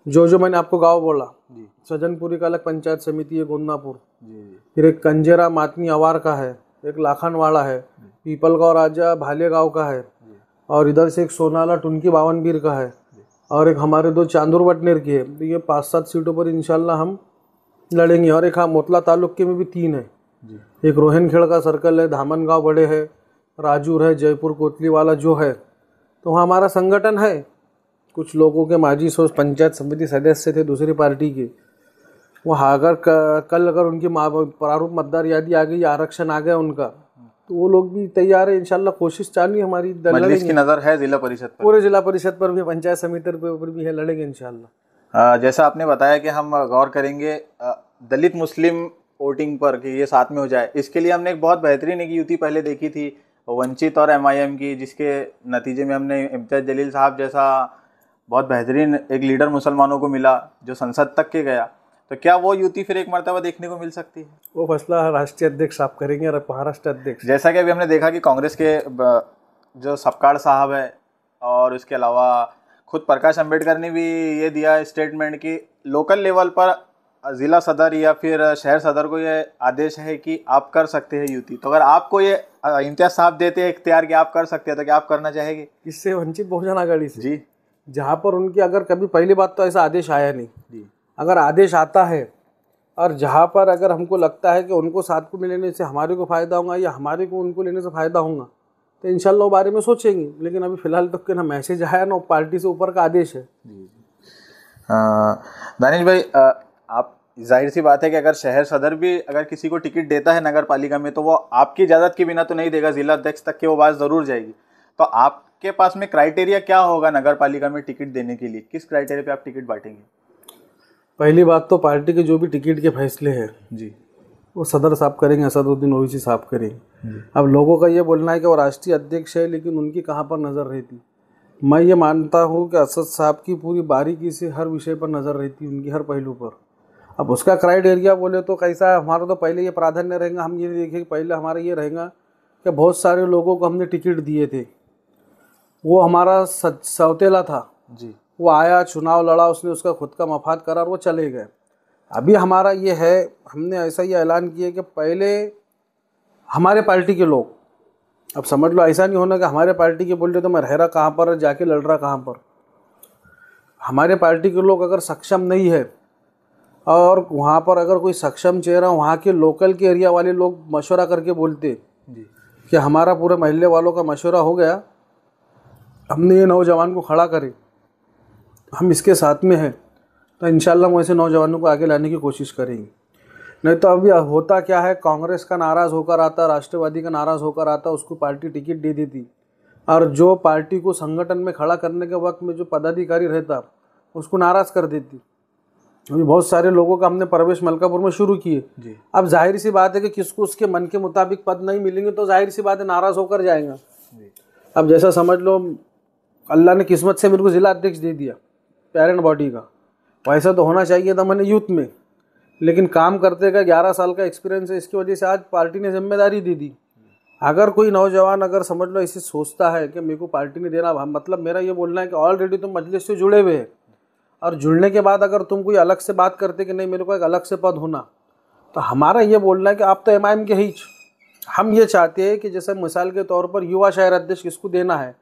जो मैंने आपको गांव बोला, जी सज्जनपुरी का अलग पंचायत समिति है, गोंदापुर, जी फिर एक कंजेरा मातनी अवार का है, एक लाखनवाड़ा है, पीपलगांव राजा भालेगांव का है, और इधर से एक सोनाला टुनकी बावनबीर का है, और एक हमारे 2 चांदूर वटनेर की है। तो ये 5-7 सीटों पर इंशाल्लाह हम लड़ेंगे। और एक हाँ मोतला तालुके में भी 3 है, एक रोहनखेड़ का सर्कल है, धामनगांव बड़े है, राजूर है, जयपुर कोतली वाला जो है। तो वहाँ हमारा संगठन है, कुछ लोगों के माजी सोच पंचायत समिति सदस्य थे दूसरी पार्टी के, वहाँ अगर कल अगर उनकी प्रारूप मतदार यादी आ गई, आरक्षण आ गया उनका, तो वो लोग भी तैयार है। इंशाल्लाह कोशिश चालू है हमारी, मजलिस की नज़र है जिला परिषद पर? पूरे जिला परिषद पर भी, पंचायत समिति पर भी है, लड़ेंगे इंशाल्लाह। जैसा आपने बताया कि हम गौर करेंगे दलित मुस्लिम वोटिंग पर कि ये साथ में हो जाए। इसके लिए हमने एक बहुत बेहतरीन एक युति पहले देखी थी वंचित और MIM की, जिसके नतीजे में हमने इम्तियाज़ जलील साहब जैसा बहुत बेहतरीन एक लीडर मुसलमानों को मिला जो संसद तक के गया। तो क्या वो युति फिर एक मर्तबा देखने को मिल सकती है? वो फैसला राष्ट्रीय अध्यक्ष आप करेंगे और महाराष्ट्र अध्यक्ष। जैसा कि अभी हमने देखा कि कांग्रेस के जो सपकाड़ साहब है और उसके अलावा खुद प्रकाश अंबेडकर ने भी ये दिया स्टेटमेंट कि लोकल लेवल पर ज़िला सदर या फिर शहर सदर को ये आदेश है कि आप कर सकते हैं युति। तो अगर आपको ये इम्तियाज साहब देते हैं इख्तियार कि आप कर सकते हैं, तो क्या आप करना चाहेंगे? इससे वंचित बहुजन आघाड़ी से जी, जहाँ पर उनकी अगर कभी, पहली बात तो ऐसा आदेश आया नहीं जी, अगर आदेश आता है और जहाँ पर अगर हमको लगता है कि उनको साथ को मिलने से हमारे को फ़ायदा होगा या हमारे को उनको लेने से फ़ायदा होगा, तो इंशाल्लाह बारे में सोचेंगे। लेकिन अभी फ़िलहाल तक के ना मैसेज आया ना पार्टी से ऊपर का आदेश है। दानिश भाई, आप जाहिर सी बात है कि अगर शहर सदर भी अगर किसी को टिकट देता है नगर पालिका में, तो वो आपकी इजाज़त के बिना तो नहीं देगा, जिला अध्यक्ष तक की वो बात ज़रूर जाएगी। तो आपके पास में क्राइटेरिया क्या होगा नगर पालिका में टिकट देने के लिए? किस क्राइटेरिया पे आप टिकट बांटेंगे? पहली बात तो पार्टी के जो भी टिकट के फैसले हैं जी, वो सदर साहब करेंगे, असदुद्दीन ओवैसी साहब करेंगे। अब लोगों का ये बोलना है कि वो राष्ट्रीय अध्यक्ष है, लेकिन उनकी कहाँ पर नज़र रहती? मैं ये मानता हूँ कि असद साहब की पूरी बारीकी से हर विषय पर नज़र रहती, उनकी हर पहलू पर। अब उसका क्राइटेरिया बोले तो कैसा है, हमारा तो पहले ये प्राधान्य रहेगा, हम ये देखें, पहले हमारा ये रहेगा कि बहुत सारे लोगों को हमने टिकट दिए थे, वो हमारा सौतेला था जी, वो आया, चुनाव लड़ा, उसने उसका खुद का मफाद करा और वो चले गए। अभी हमारा ये है, हमने ऐसा ही ऐलान किया कि पहले हमारे पार्टी के लोग, अब समझ लो ऐसा नहीं होना कि हमारे पार्टी के बोल रहे तो मैं रह रहा कहाँ पर, जाके लड़ रहा कहाँ पर। हमारे पार्टी के लोग अगर सक्षम नहीं है और वहाँ पर अगर कोई सक्षम चेहरा, वहाँ के लोकल के एरिया वाले लोग मशवरा करके बोलते जी, कि हमारा पूरे महल्ले वालों का मशवरा हो गया, हमने ये नौजवान को खड़ा करे, हम इसके साथ में हैं, तो इंशाल्लाह हम ऐसे नौजवानों को आगे लाने की कोशिश करेंगे। नहीं तो अभी होता क्या है, कांग्रेस का नाराज़ होकर आता, राष्ट्रवादी का नाराज़ होकर आता, उसको पार्टी टिकट दे देती, और जो पार्टी को संगठन में खड़ा करने के वक्त में जो पदाधिकारी रहता उसको नाराज़ कर देती। अभी बहुत सारे लोगों का हमने प्रवेश मलकापुर में शुरू किए। जी, अब जाहिर सी बात है कि किसको उसके मन के मुताबिक पद नहीं मिलेंगे तो जाहिर सी बात है नाराज़ होकर जाएगा। अब जैसा समझ लो अल्लाह ने किस्मत से मेरे को ज़िला अध्यक्ष दे दिया पेरेंट बॉडी का, वैसा तो होना चाहिए था मैंने यूथ में, लेकिन काम करते का 11 साल का एक्सपीरियंस है, इसकी वजह से आज पार्टी ने जिम्मेदारी दे दी। अगर कोई नौजवान अगर समझ लो ऐसे सोचता है कि मेरे को पार्टी ने देना, मतलब मेरा ये बोलना है कि ऑलरेडी तुम मजलिस से जुड़े हुए हैं, और जुड़ने के बाद अगर तुम कोई अलग से बात करते कि नहीं मेरे को एक अलग से पद होना, तो हमारा ये बोलना है कि आप तो MIM के ही, हम ये चाहते हैं कि जैसे मिसाल के तौर पर युवा शहर अध्यक्ष किसको देना है,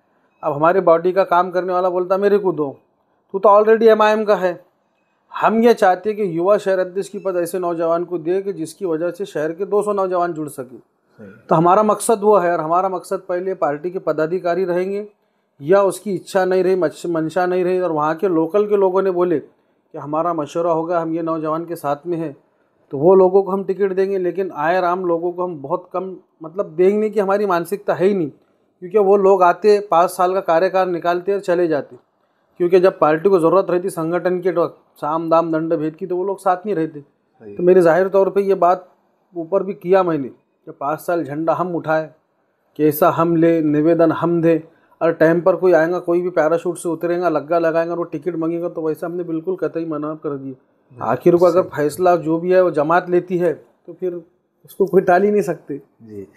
अब हमारे बॉडी का काम करने वाला बोलता मेरे को दो, तू तो ऑलरेडी MIM का है। हम ये चाहते हैं कि युवा शहर अध्यक्ष की पद ऐसे नौजवान को दे कि जिसकी वजह से शहर के 200 नौजवान जुड़ सके। तो हमारा मकसद वो है, और हमारा मकसद पहले पार्टी के पदाधिकारी रहेंगे या उसकी इच्छा नहीं रही, मंशा नहीं रही, और वहाँ के लोकल के लोगों ने बोले कि हमारा मशवरा होगा, हम ये नौजवान के साथ में है तो वो लोगों को हम टिकट देंगे, लेकिन आए राम लोगों को हम बहुत कम मतलब देंगे की हमारी मानसिकता है ही नहीं, क्योंकि वो लोग आते 5 साल का कार्यकाल निकालते और चले जाते। क्योंकि जब पार्टी को ज़रूरत रहती संगठन के साम दाम दंड भेद की, तो वो लोग साथ नहीं रहते। तो मेरी जाहिर तौर पे ये बात ऊपर भी किया मैंने कि 5 साल झंडा हम उठाए, कैसा हम ले, निवेदन हम दे, और टाइम पर कोई आएगा, कोई भी पैराशूट से उतरेगा, लग्गा लगाएगा और वो टिकट मांगेगा, तो वैसा हमने बिल्कुल कतई मना कर दिया। आखिर को अगर फैसला जो भी है वो जमात लेती है तो फिर उसको कोई टाल ही नहीं सकते। जी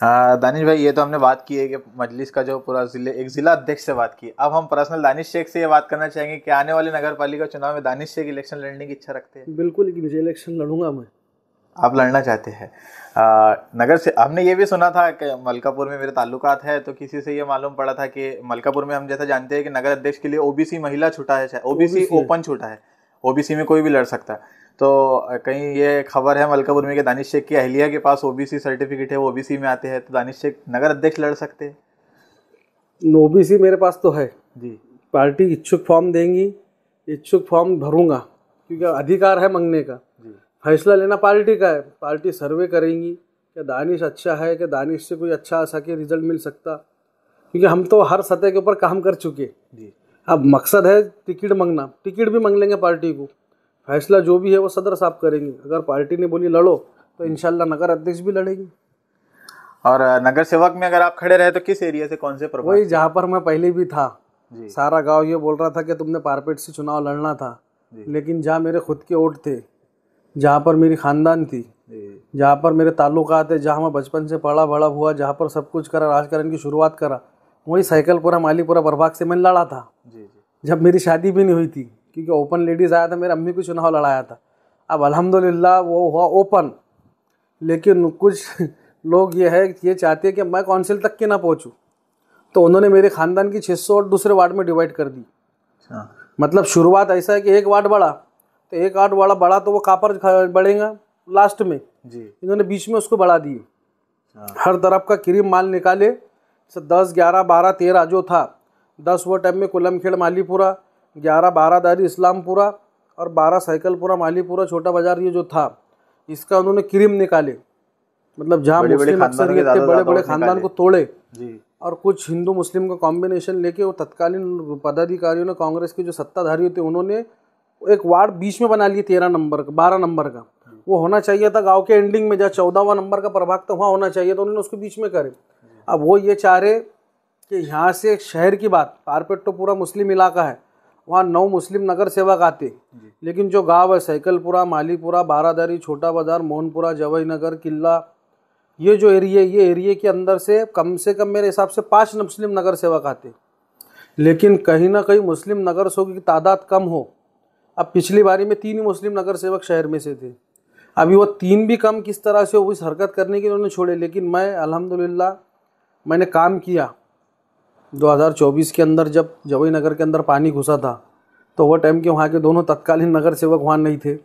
दानिश भाई, ये तो हमने बात की है कि मजलिस का जो पूरा एक जिला अध्यक्ष से बात की। अब हम पर्सनल दानिश शेख से ये बात करना चाहेंगे कि आने वाले नगर पालिका चुनाव में दानिश शेख इलेक्शन लड़ने की इच्छा रखते हैं? बिल्कुल इलेक्शन लड़ूंगा मैं। आप लड़ना चाहते हैं? नगर से हमने ये भी सुना था कि मलकापुर में मेरे ताल्लुकात है, तो किसी से ये मालूम पड़ा था कि मलकापुर में हम जैसा जानते हैं कि नगर अध्यक्ष के लिए ओबीसी महिला छूटा है, ओबीसी ओपन छूटा है, ओबीसी में कोई भी लड़ सकता है। तो कहीं ये खबर है मलकापुर में कि दानिश शेख की अहलिया के पास ओबीसी सर्टिफिकेट है, वो ओबीसी में आते हैं, तो दानिश शेख नगर अध्यक्ष लड़ सकते हैं? ओबीसी मेरे पास तो है जी। पार्टी इच्छुक फॉर्म देंगी, इच्छुक फॉर्म भरूंगा, क्योंकि अधिकार है मांगने का। फैसला लेना पार्टी का है, पार्टी सर्वे करेंगी कि दानिश अच्छा है, कि दानिश से कोई अच्छा आ सके, रिजल्ट मिल सकता, क्योंकि हम तो हर सतह के ऊपर काम कर चुके जी। अब मकसद है टिकट मांगना, टिकट भी मांग लेंगे पार्टी को, फैसला जो भी है वो सदर साहब करेंगे। अगर पार्टी ने बोली लड़ो तो इंशाल्लाह नगर अध्यक्ष भी लड़ेगी। और नगर सेवक में अगर आप खड़े रहे तो किस एरिया से, कौन से प्रभाग? वही जहाँ पर मैं पहले भी था जी। सारा गांव ये बोल रहा था कि तुमने पारपेट से चुनाव लड़ना था, लेकिन जहाँ मेरे खुद के वोट थे, जहाँ पर मेरी ख़ानदान थी, जहाँ पर मेरे ताल्लुकात है, जहाँ मैं बचपन से पला बड़ा हुआ, जहाँ पर सब कुछ करा, राजकारण की शुरुआत करा, वही साइकिलपुरा मालीपुरा प्रभाग से मैंने लड़ा था जी। जब मेरी शादी भी नहीं हुई थी, क्योंकि ओपन लेडीज़ आया था, मेरी अम्मी को चुनाव लड़ाया था। अब अल्हम्दुलिल्लाह वो हुआ ओपन, लेकिन कुछ लोग ये चाहते हैं कि मैं काउंसिल तक के ना पहुँचूँ, तो उन्होंने मेरे ख़ानदान की 600 वोट दूसरे वार्ड में डिवाइड कर दी। मतलब शुरुआत ऐसा है कि एक वार्ड बढ़ा तो एक वार्ड बढ़ा तो वो कापर बढ़ेगा लास्ट में जी, इन्होंने बीच में उसको बढ़ा दिए। हर तरफ का क्रीम माल निकाले, 10, 11, 12, 13 जो था, 10 वो टाइम में कुलमखेड़ मालीपुरा, 11 बारादारी इस्लामपुरा और 12 साइकिलपुरा मालीपुरा छोटा बाजार, ये जो था इसका उन्होंने क्रीम निकाले। मतलब जहाँ मुस्लिम अक्सरियत के बड़े बड़े खानदान को तोड़े जी। और कुछ हिंदू मुस्लिम का कॉम्बिनेशन लेके वो तत्कालीन पदाधिकारियों ने, कांग्रेस के जो सत्ताधारी थे, उन्होंने एक वार्ड बीच में बना लिए 13 नंबर का, 12 नंबर का। वो होना चाहिए था गांव के एंडिंग में, जहाँ 14वां नंबर का प्रभाग था वहाँ होना चाहिए था, उन्होंने उसको बीच में करे। अब वो ये चाह रहे कि यहाँ से शहर की बात, कारपेट तो पूरा मुस्लिम इलाका है, वहाँ 9 मुस्लिम नगर सेवक आते, लेकिन जो गांव है साइकिलपुरा, मालीपुरा, बारादारी, छोटा बाजार, मोहनपुरा, जवाई नगर, किला, ये जो एरिया के अंदर से कम मेरे हिसाब से 5 मुस्लिम नगर सेवक आते, लेकिन कहीं ना कहीं मुस्लिम नगर सेवक की तादाद कम हो। अब पिछली बारी में 3 ही मुस्लिम नगर सेवक शहर में से थे, अभी वो 3 भी कम किस तरह से वो इस हरकत करने की उन्होंने छोड़े। लेकिन मैं अल्हम्दुलिल्लाह मैंने काम किया। 2024 के अंदर जब जवाई नगर के अंदर पानी घुसा था, तो वो टाइम के वहाँ के दोनों तत्कालीन नगर सेवक वहाँ नहीं थे।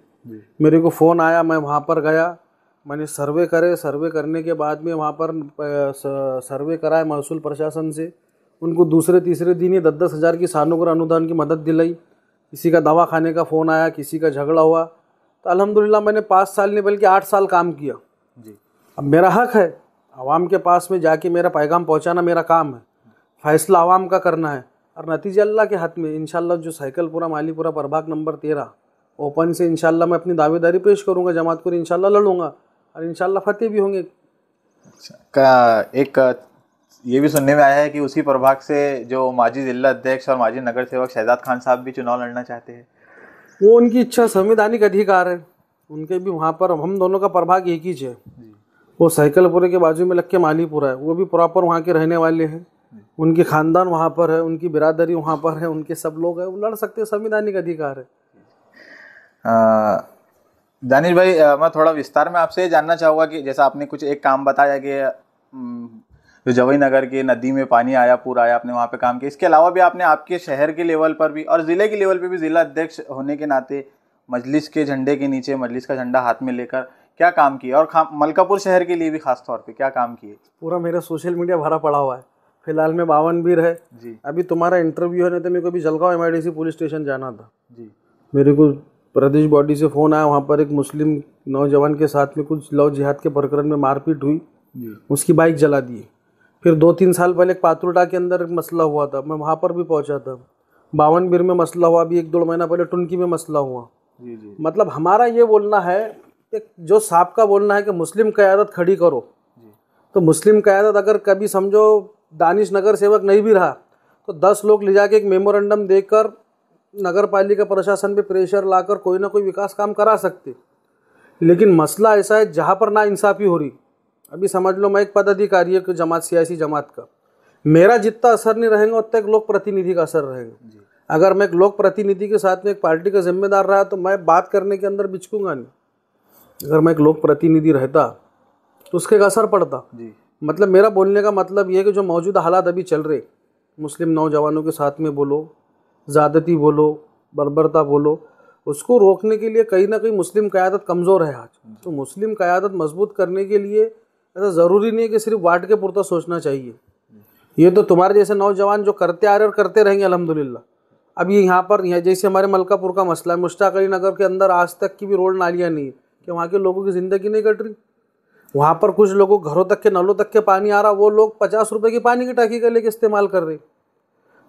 मेरे को फ़ोन आया, मैं वहाँ पर गया, मैंने सर्वे करने के बाद में वहाँ पर सर्वे कराया महसूल प्रशासन से, उनको दूसरे तीसरे दिन ही 10-10 हज़ार की सानुग्रह अनुदान की मदद दिलाई। किसी का दवा खाने का फ़ोन आया, किसी का झगड़ा हुआ, तो अल्हम्दुलिल्लाह मैंने 5 साल नहीं बल्कि 8 साल काम किया जी। अब मेरा हक है आवाम के पास में जाके मेरा पैगाम पहुंचाना, मेरा काम है, फैसला आवाम का करना है, और नतीजा अल्लाह के हाथ में। इंशाल्लाह जो साइकिलपुरा मालीपुरा प्रभाग नंबर 13 ओपन से इंशाल्लाह मैं अपनी दावेदारी पेश करूँगा, जमात को इंशाल्लाह लड़ूंगा और इंशाल्लाह फतेह भी होंगे। एक ये भी सुनने में आया है कि उसी प्रभाग से जो माजी जिला अध्यक्ष और माजी नगर सेवक शहजाद खान साहब भी चुनाव लड़ना चाहते हैं। वो उनकी इच्छा, संवैधानिक अधिकार है उनके भी। वहाँ पर हम दोनों का प्रभाग एक ही है, वो साइकिलपुरे के बाजू में लग के मालीपुरा है, वो भी प्रॉपर वहाँ के रहने वाले हैं, उनकी ख़ानदान वहाँ पर है, उनकी बिरादरी वहाँ पर है, उनके सब लोग हैं, वो लड़ सकते हैं, संवैधानिक अधिकार है। दानिश भाई, मैं थोड़ा विस्तार में आपसे जानना चाहूँगा कि जैसा आपने कुछ एक काम बताया कि जो जवाई नगर की नदी में पानी आया, पूरा आया, आपने वहाँ पे काम किया, इसके अलावा भी आपने आपके शहर के लेवल पर भी और ज़िले के लेवल पे भी ज़िला अध्यक्ष होने के नाते मजलिस के झंडे के नीचे मजलिस का झंडा हाथ में लेकर क्या काम किया, और मलकापुर शहर के लिए भी खास तौर पे क्या काम किए? पूरा मेरा सोशल मीडिया भरा पड़ा हुआ है, फिलहाल में 52 है जी। अभी तुम्हारा इंटरव्यू है, नहीं तो मेरे को भी जलगांव MIDC पुलिस स्टेशन जाना था जी। मेरे को प्रदेश बॉडी से फ़ोन आया, वहाँ पर एक मुस्लिम नौजवान के साथ में कुछ लव जिहाद के प्रकरण में मारपीट हुई, उसकी बाइक जला दी। फिर 2-3 साल पहले एक पात्रोटा के अंदर एक मसला हुआ था, मैं वहाँ पर भी पहुँचा था। बावनबीर में मसला हुआ, अभी 1-2 महीना पहले टुनकी में मसला हुआ। मतलब हमारा ये बोलना है कि जो साहब का बोलना है कि मुस्लिम क़यादत खड़ी करो, तो मुस्लिम क़यादत अगर कभी समझो दानिश नगर सेवक नहीं भी रहा तो 10 लोग ले जाके एक मेमोरेंडम देकर नगर पालिका प्रशासन पे प्रेशर लाकर कोई ना कोई विकास काम करा सकते। लेकिन मसला ऐसा है जहाँ पर ना इंसाफ़ी हो रही। अभी समझ लो मैं एक पदाधिकारी है जमात, सियासी जमात का, मेरा जितना असर नहीं रहेगा उतना एक लोक प्रतिनिधि का असर रहेगा। अगर मैं एक लोक प्रतिनिधि के साथ में एक पार्टी का जिम्मेदार रहा तो मैं बात करने के अंदर बिचकूंगा नहीं। अगर मैं एक लोक प्रतिनिधि रहता तो उसके असर पड़ता। मतलब मेरा बोलने का मतलब ये है कि जो मौजूदा हालात अभी चल रहे, मुस्लिम नौजवानों के साथ में बोलो, ज़्यादती बोलो, बर्बरता बोलो, उसको रोकने के लिए कहीं ना कहीं मुस्लिम क़यादत कमज़ोर है आज। तो मुस्लिम क़यादत मजबूत करने के लिए ऐसा ज़रूरी नहीं है कि सिर्फ वार्ड के पुरता सोचना चाहिए। ये तो तुम्हारे जैसे नौजवान जो करते आ रहे और करते रहेंगे अल्हम्दुलिल्लाह। अभी यहाँ जैसे हमारे मलकापुर का मसला है, मुश्ताक अली नगर के अंदर आज तक की भी रोड नालियाँ नहीं है कि वहाँ के लोगों की ज़िंदगी नहीं कट रही। वहाँ पर कुछ लोगों घरों तक के नलों तक के पानी आ रहा, वो लोग 50 रुपए की पानी की टाकी का लेके इस्तेमाल कर रहे,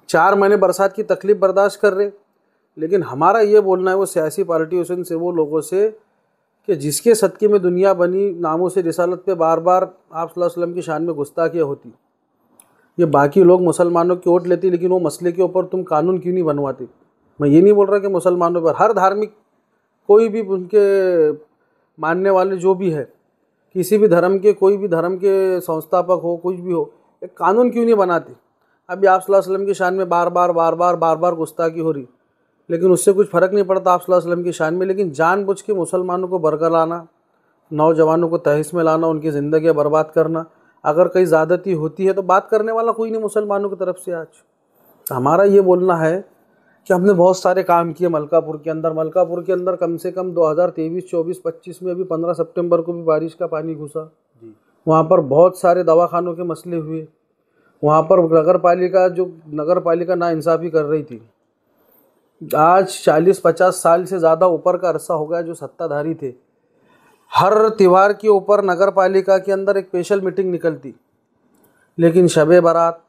4 महीने बरसात की तकलीफ बर्दाश्त कर रहे। लेकिन हमारा ये बोलना है वो सियासी पार्टियों से, वो लोगों से, कि जिसके सदक़े में दुनिया बनी, नामों से रिसालत पे बार बार आप सल्लल्लाहु अलैहि वसल्लम की शान में गुस्ताखियाँ होती, ये बाकी लोग मुसलमानों की वोट लेती, लेकिन वो मसले के ऊपर तुम कानून क्यों नहीं बनवाते। मैं ये नहीं बोल रहा कि मुसलमानों पर, हर धार्मिक कोई भी उनके मानने वाले जो भी है, किसी भी धर्म के, कोई भी धर्म के संस्थापक हो, कुछ भी हो, एक कानून क्यों नहीं बनाते। अभी आप सल्लल्लाहु अलैहि वसल्लम की शान में बार बार गुस्ताखी हो रही, लेकिन उससे कुछ फ़र्क नहीं पड़ता आप सल्लल्लाहु अलैहि वसल्लम की शान में। लेकिन जानबूझ के मुसलमानों को बरकर लाना, नौजवानों को तहस में लाना, उनकी ज़िंदगी बर्बाद करना। अगर कहीं ज़्यादती होती है तो बात करने वाला कोई नहीं मुसलमानों की तरफ से। आज हमारा ये बोलना है कि हमने बहुत सारे काम किए मलकापुर के अंदर कम से कम 2023, 24, 25 में अभी 15 सितंबर को भी बारिश का पानी घुसा। वहाँ पर बहुत सारे दवाखानों के मसले हुए। वहाँ पर नगर पालिका नाइंसाफ़ी कर रही थी। आज 40-50 साल से ज़्यादा ऊपर का अरसा हो गया जो सत्ताधारी थे, हर त्यौहार के ऊपर नगर पालिका के अंदर एक स्पेशल मीटिंग निकलती, लेकिन शब बारात,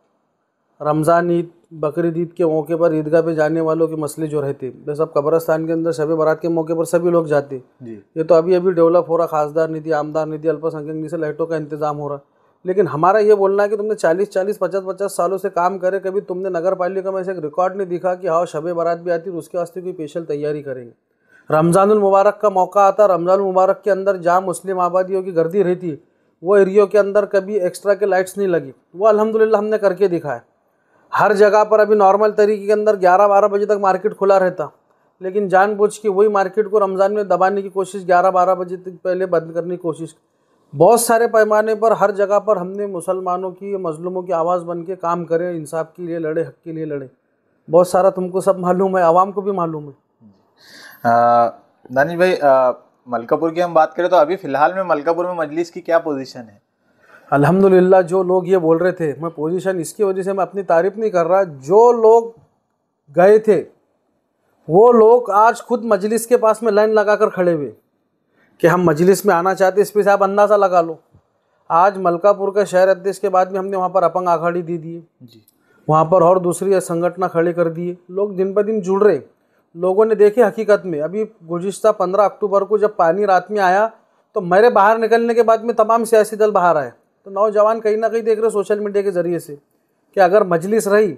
रमज़ान ईद, बकरीद ईद के मौके पर ईदगाह पे जाने वालों के मसले जो रहते, बस अब कब्रस्तान के अंदर शब बारात के मौके पर सभी लोग जाते। ये तो अभी डेवलप हो रहा, खासदार निधि, आमदार निधि, अल्पसंख्यक निधि से लाइटों का इंतजाम हो रहा। लेकिन हमारा ये बोलना है कि तुमने 40-40, 50-50 सालों से काम करे, कभी तुमने नगर पालिका में से एक रिकॉर्ड नहीं दिखा कि हाँ शब बारात भी आती है उसके वास्ते कोई स्पेशल तैयारी करेंगे। रमज़ानुल मुबारक का मौका आता, रमज़ानुल मुबारक के अंदर जहाँ मुस्लिम आबादियों की गर्दी रहती है वो एरियो के अंदर कभी एक्स्ट्रा के लाइट्स नहीं लगी। वो अल्हम्दुलिल्लाह हमने करके दिखाया। हर जगह पर अभी नॉर्मल तरीके के अंदर 11-12 बजे तक मार्केट खुला रहता, लेकिन जानबूझ के वही मार्केट को रमज़ान में दबाने की कोशिश, 11-12 बजे तक पहले बंद करने की कोशिश। बहुत सारे पैमाने पर हर जगह पर हमने मुसलमानों की, मजलूमों की आवाज़ बन के काम करे, इंसाफ के लिए लड़े, हक़ के लिए लड़े। बहुत सारा तुमको सब मालूम है, आवाम को भी मालूम है। दानिश भाई, मलकापुर की हम बात करें तो अभी फ़िलहाल में मलकापुर में मजलिस की क्या पोजीशन है? अल्हम्दुलिल्लाह, जो लोग ये बोल रहे थे, मैं पोजीशन इसकी वजह से मैं अपनी तारीफ नहीं कर रहा, जो लोग गए थे वो लोग आज खुद मजलिस के पास में लाइन लगाकर खड़े हुए कि हम मजलिस में आना चाहते। इस पर से आप अंदाज़ा लगा लो, आज मलकापुर का शहर अध्यक्ष के बाद में हमने वहाँ पर अपंग आघाड़ी दे दिए जी, वहाँ पर और दूसरी संगठन खड़े कर दिए। लोग दिन ब दिन जुड़ रहे। लोगों ने देखे हकीकत में, अभी गुज़िश्ता 15 अक्टूबर को जब पानी रात में आया तो मेरे बाहर निकलने के बाद में तमाम सियासी दल बाहर आए। तो नौजवान कहीं ना कहीं देख रहे सोशल मीडिया के ज़रिए से कि अगर मजलिस रही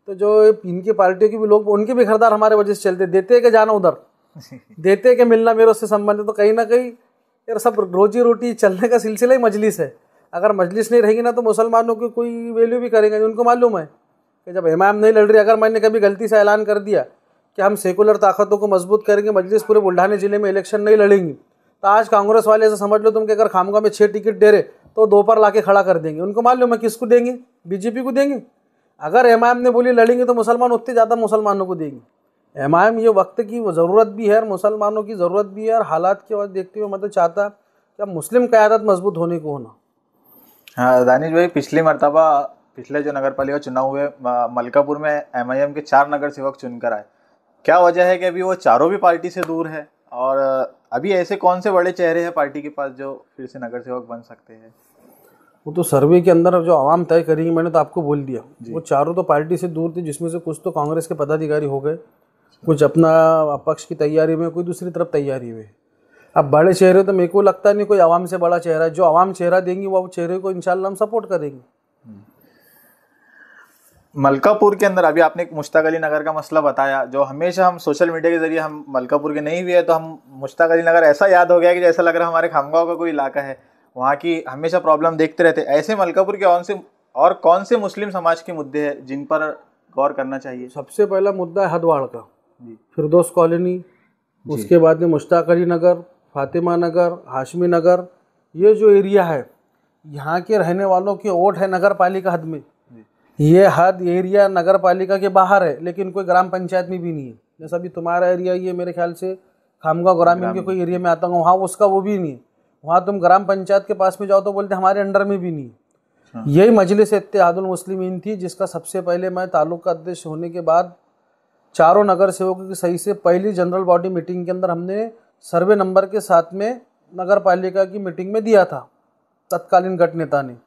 तो जो इनकी पार्टियों के भी लोग, उनके भी खरीदार हमारे वजह से चलते, देते कि जाना उधर, देते कि मिलना मेरे उससे संबंधित। तो कहीं ना कहीं यार सब रोजी रोटी चलने का सिलसिला ही मजलिस है। अगर मजलिस नहीं रहेगी ना तो मुसलमानों की कोई वैल्यू भी करेंगे। उनको मालूम है कि जब इमाम नहीं लड़ रही, अगर मैंने कभी गलती से ऐलान कर दिया कि हम सेकुलर ताकतों को मजबूत करेंगे, मजलिस पूरे बुल्ढाने ज़िले में इलेक्शन नहीं लड़ेंगी, तो आज कांग्रेस वाले ऐसा समझ लो तुम कि अगर खामगांव में 6 टिकट दे रहे तो 2 पर लाके खड़ा कर देंगे। उनको मालूम है किसको देंगे, बीजेपी को देंगे। अगर इमाम ने बोली लड़ेंगे तो मुसलमान उतने ज़्यादा मुसलमानों को देंगे। इमाम ये वक्त की वो ज़रूरत भी है और मुसलमानों की ज़रूरत भी है, और हालात की वजह देखते हुए मैं तो चाहता कि अब मुस्लिम क़यादत मजबूत होने को होना। हाँ दानिश भाई, पिछले जो नगर पालिका चुनाव हुए मलकापुर में MIM के 4 नगर सेवक चुनकर आए, क्या वजह है कि अभी वो चारों भी पार्टी से दूर है, और अभी ऐसे कौन से बड़े चेहरे हैं पार्टी के पास जो फिर से नगर सेवक बन सकते हैं? वो तो सर्वे के अंदर जो आवाम तय करेंगे, मैंने तो आपको बोल दिया। वो चारों तो पार्टी से दूर थे, जिसमें से कुछ तो कांग्रेस के पदाधिकारी हो गए, कुछ अपना पक्ष की तैयारी में, कोई दूसरी तरफ तैयारी में। अब बड़े चेहरे तो मेरे को लगता नहीं कोई आवाम से बड़ा चेहरा है। जो आवाम चेहरा देंगी वो चेहरे को इंशाल्लाह हम सपोर्ट करेंगे। मलकापुर के अंदर अभी आपने एक मुश्ताक अली नगर का मसला बताया, जो हमेशा हम सोशल मीडिया के जरिए, हम मलकापुर के नहीं भी है तो हम मुश्ताक अली नगर ऐसा याद हो गया कि जैसा लग रहा है हमारे खामगांव का कोई इलाका है, वहाँ की हमेशा प्रॉब्लम देखते रहते। ऐसे मलकापुर के कौन से मुस्लिम समाज के मुद्दे हैं जिन पर गौर करना चाहिए? सबसे पहला मुद्दा है हदवाड़ का, फिरदौस कॉलोनी, उसके बाद में मुश्ताक अली नगर, फातिमा नगर, हाशमी नगर। ये जो एरिया है, यहाँ के रहने वालों की वोट है नगर पालिका हद में। ये हद एरिया नगर पालिका के बाहर है, लेकिन कोई ग्राम पंचायत में भी नहीं है। जैसा भी तुम्हारा एरिया, ये मेरे ख्याल से खामगांव ग्रामीण के कोई एरिया में आता हूँ, वहाँ उसका वो भी नहीं है। वहाँ तुम ग्राम पंचायत के पास में जाओ तो बोलते हमारे अंडर में भी नहीं है। यही मजलिस इत्तेहादुल मुस्लिमीन थी, जिसका सबसे पहले मैं ताल्लुका अध्यक्ष होने के बाद चारों नगर सेवकों की सही से पहली जनरल बॉडी मीटिंग के अंदर हमने सर्वे नंबर के साथ में नगर पालिका की मीटिंग में दिया था तत्कालीन गठ नेता ने।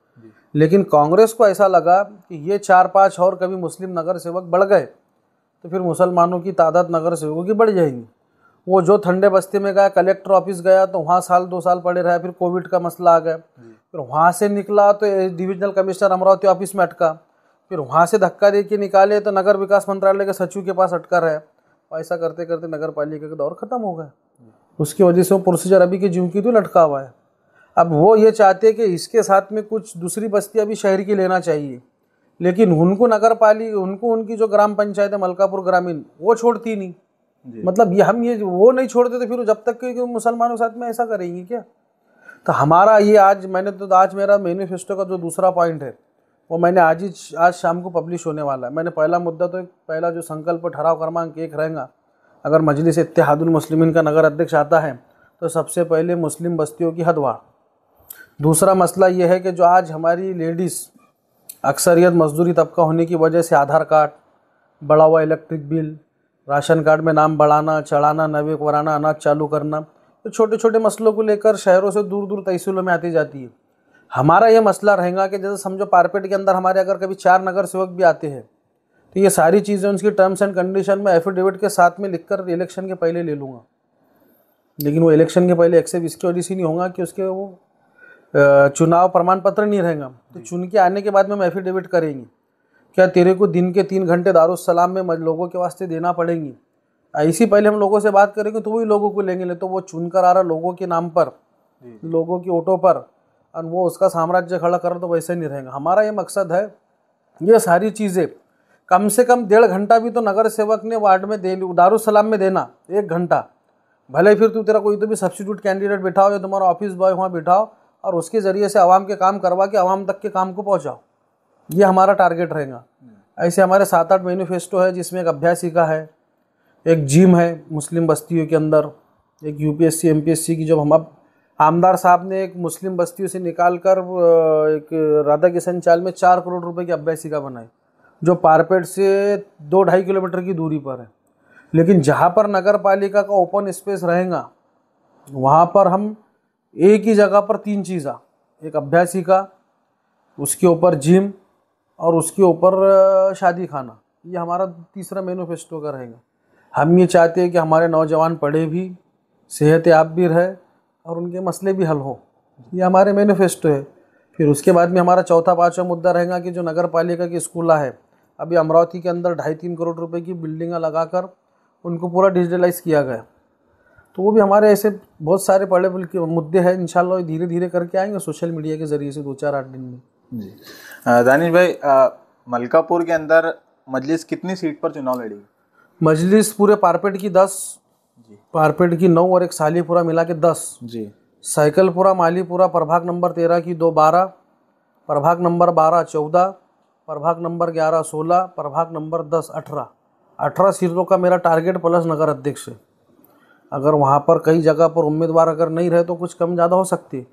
लेकिन कांग्रेस को ऐसा लगा कि ये 4-5 और कभी मुस्लिम नगर सेवक बढ़ गए तो फिर मुसलमानों की तादाद नगर सेवकों की बढ़ जाएगी। वो जो ठंडे बस्ती में गया, कलेक्टर ऑफिस गया तो वहाँ 1-2 साल पड़े रहा, फिर कोविड का मसला आ गया, फिर वहाँ से निकला तो डिविजनल कमिश्नर अमरावती ऑफिस में अटका, फिर वहाँ से धक्का दे के निकाले तो नगर विकास मंत्रालय के सचिव के पास अटका रहा। ऐसा करते करते नगर पालिका का दौर खत्म हो गया। उसकी वजह से वो प्रोसीजर अभी के ज्यों की तो लटका हुआ है। अब वो ये चाहते हैं कि इसके साथ में कुछ दूसरी बस्तियाँ भी शहर की लेना चाहिए, लेकिन उनको नगर पालिका, उनको उनकी जो ग्राम पंचायत है मलकापुर ग्रामीण, वो छोड़ती नहीं। मतलब ये वो नहीं छोड़ते तो फिर जब तक कि मुसलमानों के साथ में ऐसा करेंगे क्या? तो हमारा ये आज मेरा मैनिफेस्टो का जो दूसरा पॉइंट है वो मैंने आज शाम को पब्लिश होने वाला है। मैंने पहला मुद्दा तो पहला जो संकल्प ठहराव क्रमांक 1 रहेगा, अगर मजलिस इत्तेहादुल मुस्लिमीन का नगर अध्यक्ष आता है तो सबसे पहले मुस्लिम बस्तियों की हदवाड़। दूसरा मसला ये है कि जो आज हमारी लेडीज़ अक्सरियत मजदूरी तबका होने की वजह से आधार कार्ड, बढ़ा हुआ इलेक्ट्रिक बिल, राशन कार्ड में नाम बढ़ाना चढ़ाना, नवे कराना, अनाज चालू करना, तो छोटे छोटे मसलों को लेकर शहरों से दूर दूर तहसीलों में आती जाती है। हमारा ये मसला रहेगा कि जैसे समझो पारपेट के अंदर हमारे अगर कभी 4 नगर सेवक भी आते हैं तो ये सारी चीज़ें उनकी टर्म्स एंड कंडीशन में एफिडेविट के साथ में लिखकर इलेक्शन के पहले ले लूँगा। लेकिन वो इलेक्शन के पहले एक्सेप्ट इसकी वजह से नहीं होगा कि उसके वो चुनाव प्रमाण पत्र नहीं रहेगा। तो चुन के आने के बाद में हम एफिडेविट करेंगे, क्या तेरे को दिन के 3 घंटे दारुस्सलाम में लोगों के वास्ते देना पड़ेंगी। ऐसी पहले हम लोगों से बात करेंगे तो वही लोगों को लेंगे, तो वो चुनकर आ रहा लोगों के नाम पर, लोगों की ओटो पर, और वो उसका साम्राज्य खड़ा कर तो वैसे नहीं रहेगा। हमारा ये मकसद है ये सारी चीज़ें कम से कम 1.5 घंटा भी तो नगर सेवक ने वार्ड में दारुस्सलाम में देना, 1 घंटा। भले फिर तू तेरा कोई तो भी सब्सिट्यूट कैंडिडेट बिठाओ या तुम्हारा ऑफिस बॉय वहाँ बिठाओ और उसके ज़रिए से आवाम के काम करवा के आवाम तक के काम को पहुँचाओ। ये हमारा टारगेट रहेगा। ऐसे हमारे 7-8 मैनिफेस्टो है, जिसमें एक अभ्यासिका है, एक जिम है मुस्लिम बस्तियों के अंदर, एक यूपीएससी एमपीएससी की, जो हम अब आमदार साहब ने एक मुस्लिम बस्तियों से निकाल कर एक राधा किशन चाल में 4 करोड़ रुपए की अभ्यासिका बनाई, जो पारपेट से 2-2.5 किलोमीटर की दूरी पर है। लेकिन जहाँ पर नगर पालिका का ओपन स्पेस रहेगा वहाँ पर हम एक ही जगह पर 3 चीज़ें, एक अभ्यासिका, उसके ऊपर जिम और उसके ऊपर शादी खाना, ये हमारा तीसरा मैनिफेस्टो का रहेगा। हम ये चाहते हैं कि हमारे नौजवान पढ़े भी, सेहत याब भी रहे और उनके मसले भी हल हो। ये हमारे मैनिफेस्टो है। फिर उसके बाद में हमारा 4-5वां मुद्दा रहेगा कि जो नगर पालिका की स्कूल है, अभी अमरावती के अंदर 2.5-3 करोड़ रुपए की बिल्डिंग लगाकर उनको पूरा डिजिटलाइज किया गया। तो वो भी हमारे ऐसे बहुत सारे बड़े मुद्दे हैं, इंशाल्लाह धीरे धीरे करके आएंगे सोशल मीडिया के ज़रिए से 2-4-8 दिन में। जी दानिश भाई, मलकापुर के अंदर मजलिस कितनी सीट पर चुनाव लड़ेगी? मजलिस पूरे पारपेट की 10, पारपेट की 9 और एक सालीपुरा मिला के 10 जी। साइकिलपुरा, मालीपुरा, प्रभाग नंबर 13 की 2 12, प्रभाग नंबर 12 14, प्रभाग नंबर 11 16, प्रभाग नंबर 10 18 सीटों का मेरा टारगेट प्लस नगर अध्यक्ष है। अगर वहाँ पर कई जगह पर उम्मीदवार अगर नहीं रहे तो कुछ कम ज़्यादा हो सकती है,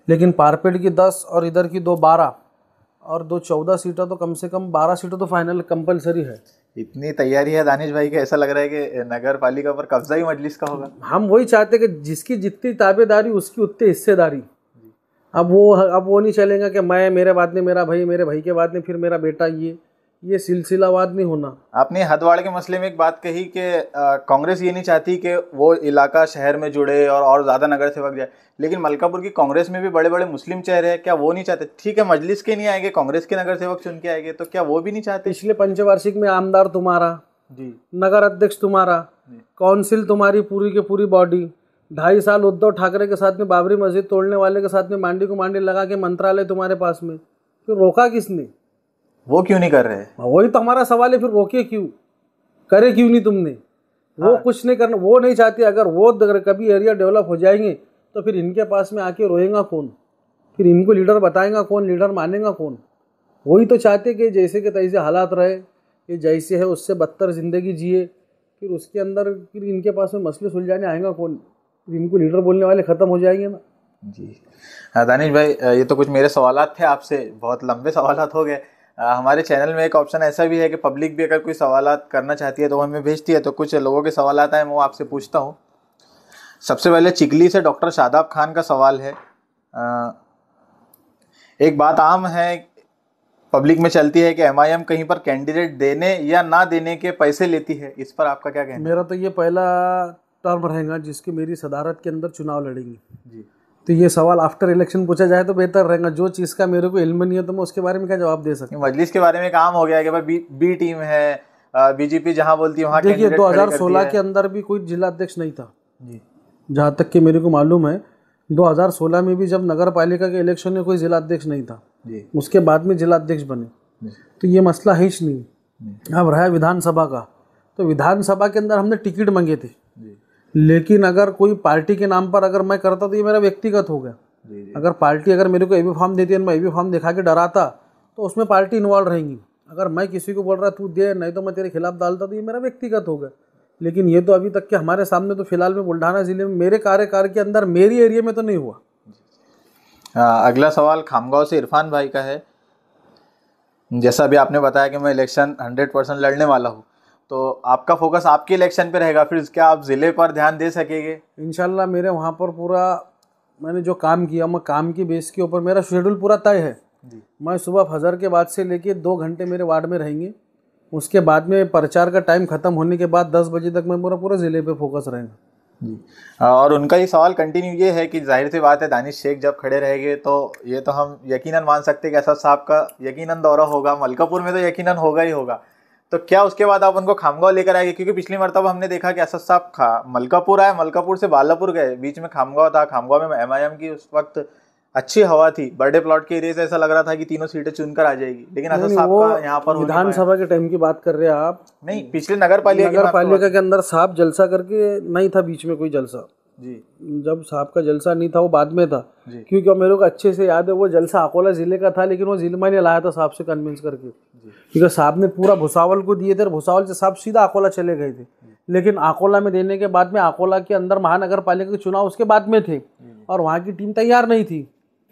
लेकिन पारपेट की 10 और इधर की 2 12 और 2 14 सीटें तो कम से कम 12 सीटें तो फाइनल कंपलसरी है। इतनी तैयारी है दानिश भाई के, ऐसा लग रहा है कि नगर पालिका पर कब्जा ही मजलिस का होगा। हम वही चाहते कि जिसकी जितनी ताबेदारी उसकी उतनी हिस्सेदारी। अब वो नहीं चलेगा कि मैं, मेरे बाद में मेरा भाई, मेरे भाई के बाद में फिर मेरा बेटा, ये सिलसिलावार नहीं होना। आपने हदवाड़ के मसले में एक बात कही कि कांग्रेस ये नहीं चाहती कि वो इलाका शहर में जुड़े और ज़्यादा नगर सेवक जाए, लेकिन मलकापुर की कांग्रेस में भी बड़े बड़े मुस्लिम चेहरे हैं, क्या वो नहीं चाहते? ठीक है, मजलिस के नहीं आएंगे, कांग्रेस के नगर सेवक चुन के आएंगे, तो क्या वो भी नहीं चाहते? पिछले पंचवार्षिक में आमदार तुम्हारा जी, नगर अध्यक्ष तुम्हारा, काउंसिल तुम्हारी पूरी की पूरी बॉडी, 2.5 साल उद्धव ठाकरे के साथ में बाबरी मस्जिद तोड़ने वाले के साथ में मांडी को मांडी लगा के मंत्रालय तुम्हारे पास में, फिर रोका किसने? वो क्यों नहीं कर रहे? वही तो हमारा सवाल है, फिर रोके क्यों, करे क्यों नहीं तुमने? वो कुछ नहीं करना, वो नहीं चाहते। अगर वो कभी एरिया डेवलप हो जाएंगे तो फिर इनके पास में आके रोएगा कौन? फिर इनको लीडर बताएगा कौन? लीडर मानेगा कौन? वही तो चाहते कि जैसे के तैसे हालात रहे, ये जैसे है उससे बदतर ज़िंदगी जिए, फिर उसके अंदर फिर इनके पास में मसले सुलझाने आएगा कौन? फिर इनको लीडर बोलने वाले ख़त्म हो जाएंगे ना। जी दानिश भाई, ये तो कुछ मेरे सवालात थे आपसे, बहुत लंबे सवालात हो गए। हमारे चैनल में एक ऑप्शन ऐसा भी है कि पब्लिक भी अगर कोई सवालात करना चाहती है तो हमें भेजती है, तो कुछ लोगों के सवालात आए, मैं वो आपसे पूछता हूँ। सबसे पहले चिकली से डॉक्टर शादाब खान का सवाल है। एक बात आम है, पब्लिक में चलती है कि एमआईएम कहीं पर कैंडिडेट देने या ना देने के पैसे लेती है, इस पर आपका क्या कहना है? मेरा तो ये पहला टर्म रहेगा जिसकी मेरी सदारत के अंदर चुनाव लड़ेंगी जी, तो ये सवाल आफ्टर इलेक्शन पूछा जाए तो बेहतर रहेगा। जो चीज़ का मेरे को इल्म नहीं है तो मैं उसके बारे में क्या जवाब दे सकता हूँ? मजलिस के बारे में काम हो गया है कि भाई बी टीम है, बीजेपी जहां बोलती है वहां। देखिए 2016 के अंदर भी कोई जिला अध्यक्ष नहीं था जी, जहाँ तक कि मेरे को मालूम है। 2016 में भी जब नगर पालिका के इलेक्शन में कोई जिला अध्यक्ष नहीं था जी, उसके बाद में जिला अध्यक्ष बने, तो ये मसला है ही नहीं। अब रहा विधानसभा का, तो विधानसभा के अंदर हमने टिकट मांगे थे, लेकिन अगर कोई पार्टी के नाम पर अगर मैं करता तो ये मेरा व्यक्तिगत हो गया। अगर पार्टी अगर मेरे को एबी फॉर्म देती है, मैं एबी फॉर्म दिखा के डराता तो उसमें पार्टी इन्वॉल्व रहेंगी। अगर मैं किसी को बोल रहा तू दे, नहीं तो मैं तेरे खिलाफ डालता, तो ये मेरा व्यक्तिगत हो गया। लेकिन ये तो अभी तक के हमारे सामने तो फिलहाल में बुल्ढाना जिले में मेरे कार्यकाल के अंदर मेरी एरिया में तो नहीं हुआ। अगला सवाल खामगांव से इरफान भाई का है। जैसा अभी आपने बताया कि मैं इलेक्शन 100% लड़ने वाला हूँ, तो आपका फोकस आपके इलेक्शन पे रहेगा, फिर क्या आप ज़िले पर ध्यान दे सकेंगे? इंशाल्लाह मेरे वहाँ पर पूरा मैंने जो काम किया, मैं काम की बेस के ऊपर मेरा शेड्यूल पूरा तय है। मैं सुबह फजर के बाद से लेके 2 घंटे मेरे वार्ड में रहेंगे, उसके बाद में प्रचार का टाइम ख़त्म होने के बाद 10 बजे तक मैं पूरा ज़िले पे फोकस रहेगा जी। और उनका ये सवाल कंटिन्यू ये है कि जाहिर सी बात है दानिश शेख जब खड़े रहेंगे तो ये तो हम यकीनन मान सकते हैं कि असद साहब का यकीनन दौरा होगा, मलकापुर में तो यकीनन होगा ही होगा। तो क्या उसके बाद आप उनको खामगांव लेकर आएंगे? क्योंकि पिछली मरतबा हमने देखा कि असद साहब मलकापुर आए, मलकापुर से बालापुर गए, बीच में खामगांव था, खामगांव में एमआईएम की उस वक्त अच्छी हवा थी, बड़े प्लॉट के एरिया से ऐसा लग रहा था कि तीनों सीटें चुनकर आ जाएगी, लेकिन असद साहब का यहाँ पर विधानसभा के टाइम की बात कर रहे हैं आप? नहीं, पिछले नगर पालिका के अंदर साहब जलसा करके नहीं था, बीच में कोई जलसा जी, जब साहब का जलसा नहीं था वो बाद में था, क्योंकि मेरे को अच्छे से याद है वो जलसा अकोला जिले का था, लेकिन वो जिले मैंने लाया था साहब से कन्विंस करके, क्योंकि साहब ने पूरा भुसावल को दिए थे और भुसावल से साहब सीधा अकोला चले गए थे। लेकिन अकोला में देने के बाद में अकोला के अंदर महानगर पालिका के चुनाव उसके बाद में थे और वहाँ की टीम तैयार नहीं थी,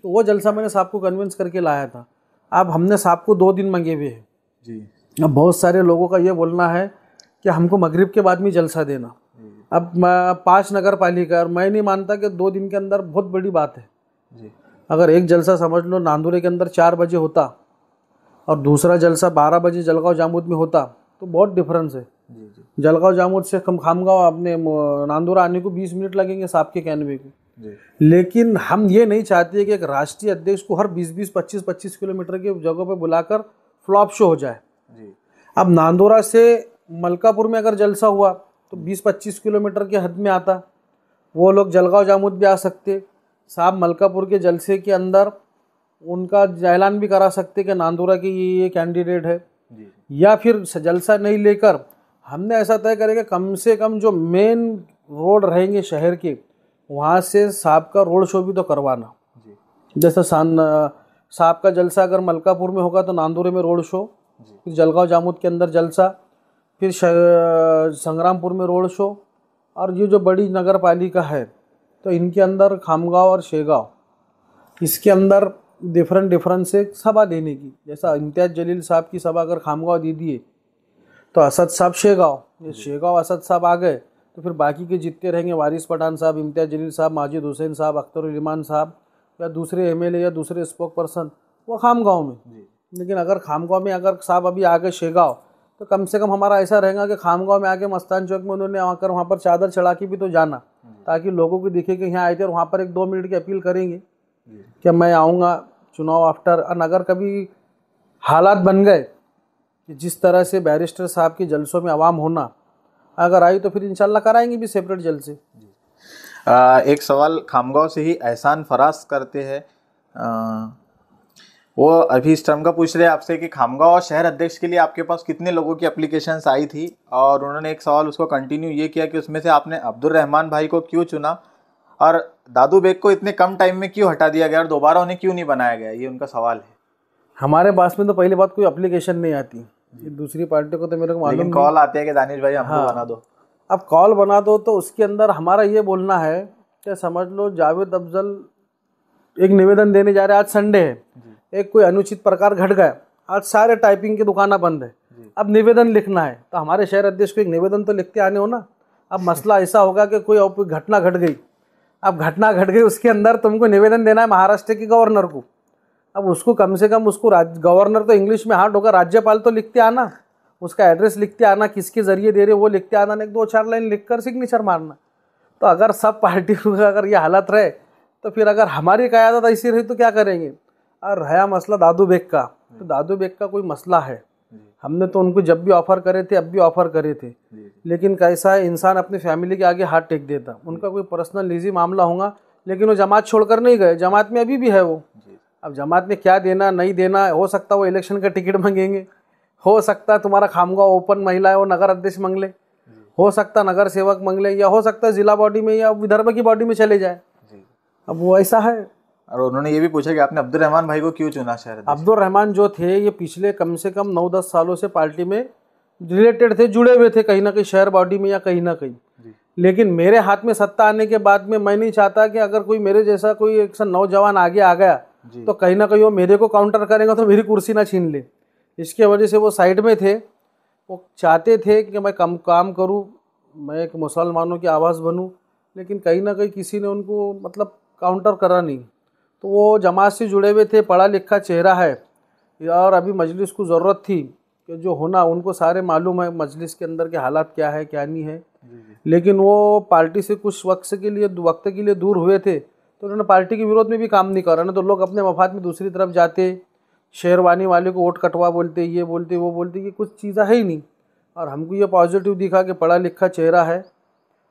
तो वो जलसा मैंने साहब को कन्विंस करके लाया था। अब हमने साहब को 2 दिन मंगे हुए हैं जी। अब बहुत सारे लोगों का ये बोलना है कि हमको मगरिब के बाद में जलसा देना। अब 5 नगर पालिका, और मैं नहीं मानता कि 2 दिन के अंदर बहुत बड़ी बात है जी। अगर एक जलसा समझ लो नांदुरे के अंदर 4 बजे होता और दूसरा जलसा 12 बजे जलगांव जामुद में होता तो बहुत डिफरेंस है जी। जलगांव जामुद से खामगांव अपने नांदुरा आने को 20 मिनट लगेंगे साहब के कहने को। लेकिन हम ये नहीं चाहते कि एक राष्ट्रीय अध्यक्ष को हर 20-20, 25-25 किलोमीटर की जगह पे बुलाकर फ्लॉप शो हो जाए जी। अब नांदोरा से मलकापुर में अगर जलसा हुआ तो 20-25 किलोमीटर के हद में आता, वो लोग जलगांव जामुद भी आ सकते, साहब मलकापुर के जलसे के अंदर उनका ऐलान भी करा सकते कि नांदोरा की ये कैंडिडेट है जी। या फिर जलसा नहीं लेकर हमने ऐसा तय करेंगे कम से कम जो मेन रोड रहेंगे शहर के वहाँ से साहब का रोड शो भी तो करवाना जी। जैसे साहब का जलसा अगर मलकापुर में होगा तो नांदोरे में रोड शो, फिर जलगांव जामुद के अंदर जलसा, फिर संग्रामपुर में रोड शो, और ये जो बड़ी नगर पालिका है तो इनके अंदर खामगांव और शेगांव, इसके अंदर डिफरेंट से सभा देने की। जैसा इम्तियाज़ जलील साहब की सभा अगर खामगांव दे दिए तो असद साहब शेगांव, ये शेगांव असद साहब आ गए तो फिर बाकी के जितने रहेंगे वारिस पठान साहब, इम्तियाज़ जलील साहब, माजिद हुसैन साहब, अख्तरुल इमान साहब या दूसरे एमएलए या दूसरे स्पोक पर्सन वो खामगांव में। लेकिन अगर खामगांव में अगर साहब अभी आ गए शेगांव तो कम से कम हमारा ऐसा रहेगा कि खामगांव में आके मस्तान चौक में उन्होंने आकर वहाँ पर चादर चढ़ा के भी तो जाना, ताकि लोगों को दिखे कि यहाँ आए थे, और वहाँ पर 1-2 मिनट की अपील करेंगे कि मैं आऊँगा चुनाव आफ्टर। और अगर कभी हालात बन गए कि जिस तरह से बैरिस्टर साहब के जलसों में आवाम होना अगर आई तो फिर इंशाल्लाह कराएंगे भी सेपरेट जलसे। एक सवाल खामगांव से ही एहसान फराज करते हैं, वो अभी इस टर्म का पूछ रहे हैं आपसे कि खामगांव शहर अध्यक्ष के लिए आपके पास कितने लोगों की एप्लीकेशंस आई थी, और उन्होंने एक सवाल उसको कंटिन्यू ये किया कि उसमें से आपने अब्दुल रहमान भाई को क्यों चुना और दादू बेग को इतने कम टाइम में क्यों हटा दिया गया और दोबारा उन्हें क्यों नहीं बनाया गया, ये उनका सवाल है। हमारे पास में तो पहली बात कोई एप्लीकेशन नहीं आती, दूसरी पार्टी को तो मेरे को मालूम नहीं। कॉल आते हैं कि दानिश भाई हमको बना दो। अब कॉल बना दो तो उसके अंदर हमारा ये बोलना है कि समझ लो जावेद अफजल एक निवेदन देने जा रहे हैं, आज संडे है, एक कोई अनुचित प्रकार घट गया, आज सारे टाइपिंग की दुकानें बंद है, अब निवेदन लिखना है तो हमारे शहर अध्यक्ष को एक निवेदन तो लिखते आने हो ना। अब मसला ऐसा होगा कि कोई घटना घट गई, अब घटना घट गई उसके अंदर तुमको निवेदन देना है महाराष्ट्र के गवर्नर को, अब उसको कम से कम उसको गवर्नर तो इंग्लिश में हार्ड होगा, राज्यपाल तो लिखते आना, उसका एड्रेस लिखते आना, किसके जरिए दे रहे वो लिखते आना, 1-2-4 लाइन लिख कर सिग्नेचर मारना। तो अगर सब पार्टी का अगर ये हालत रहे तो फिर अगर हमारी क़यादत ऐसी रही तो क्या करेंगे। और रहा मसला दादू बेग का, तो दादू बेग का कोई मसला है, हमने तो उनको जब भी ऑफ़र करे थे अब भी ऑफ़र करे थे, लेकिन कैसा है इंसान अपनी फैमिली के आगे हाथ टेक देता, उनका कोई पर्सनल निजी मामला होगा, लेकिन वो जमात छोड़कर नहीं गए, जमात में अभी भी है वो। अब जमात में क्या देना नहीं देना, हो सकता वो इलेक्शन का टिकट मांगेंगे, हो सकता है तुम्हारा खामगांव ओपन महिला है वो नगर अध्यक्ष मांग ले, हो सकता नगर सेवक मांग ले, या हो सकता है जिला बॉडी में या विदर्भ की बॉडी में चले जाए। अब वो ऐसा है। और उन्होंने ये भी पूछा कि आपने अब्दुल रहमान भाई को क्यों चुना शहर अध्यक्ष। अब्दुल रहमान जो थे ये पिछले कम से कम 9-10 सालों से पार्टी में रिलेटेड थे, जुड़े हुए थे कहीं ना कहीं शहर बॉडी में या कहीं ना कहीं, लेकिन मेरे हाथ में सत्ता आने के बाद में मैं नहीं चाहता कि अगर कोई मेरे जैसा कोई एक नौजवान आगे आ गया तो कहीं ना कहीं वो मेरे को काउंटर करेगा तो मेरी कुर्सी ना छीन ले, इसके वजह से वो साइड में थे। वो चाहते थे कि मैं कम काम करूं, मैं एक मुसलमानों की आवाज़ बनूं, लेकिन कहीं ना कहीं किसी ने उनको मतलब काउंटर करा नहीं। तो वो जमात से जुड़े हुए थे, पढ़ा लिखा चेहरा है, और अभी मजलिस को ज़रूरत थी कि जो होना उनको सारे मालूम है मजलिस के अंदर के हालात क्या है क्या नहीं है, लेकिन वो पार्टी से कुछ वक्त के लिए दूर हुए थे, तो उन्होंने पार्टी के विरोध में भी काम नहीं करा ना, तो लोग अपने मफाद में दूसरी तरफ जाते, शेरवानी वाले को वोट कटवा बोलते, ये बोलते वो बोलते, कि कुछ चीज़ें है ही नहीं। और हमको ये पॉजिटिव दिखा कि पढ़ा लिखा चेहरा है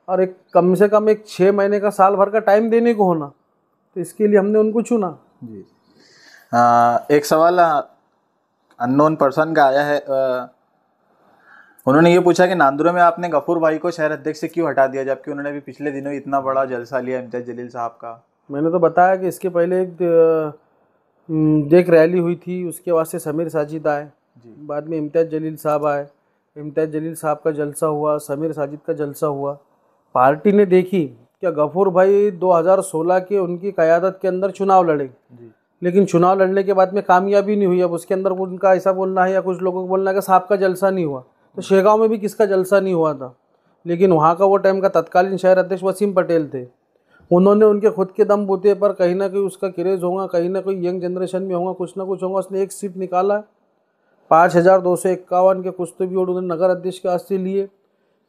और एक कम से कम 6 महीने का साल भर का टाइम देने को होना, तो इसके लिए हमने उनको चुना। जी। एक सवाल अननोन पर्सन का आया है, उन्होंने ये पूछा कि नांदुरा में आपने गफूर भाई को शहर अध्यक्ष से क्यों हटा दिया, जबकि उन्होंने भी पिछले दिनों इतना बड़ा जलसा लिया इम्तियाज़ जलील साहब का। मैंने तो बताया कि इसके पहले एक रैली हुई थी, उसके वास्ते समीर साजिद आए, बाद में इम्तियाज़ जलील साहब आए, इम्तियाज़ जलील साहब का जलसा हुआ, समीर साजिद का जलसा हुआ। पार्टी ने देखी क्या गफूर भाई 2016 के उनकी क़यादत के अंदर चुनाव लड़े, लेकिन चुनाव लड़ने के बाद में कामयाबी नहीं हुई। अब उसके अंदर उनका ऐसा बोलना है या कुछ लोगों को बोलना है कि साहब का जलसा नहीं हुआ, तो शेगांव में भी किसका जलसा नहीं हुआ था, लेकिन वहाँ का वो टाइम का तत्कालीन शहर अध्यक्ष वसीम पटेल थे। उन्होंने उनके खुद के दम बूते पर कहीं ना कहीं उसका क्रेज़ होगा, कहीं ना कहीं यंग जनरेशन में होगा, कुछ ना कुछ होगा, उसने एक सीट निकाला, 5251 के कुछ तो भी वोट उन्होंने नगर अध्यक्ष के वास्ते लिए।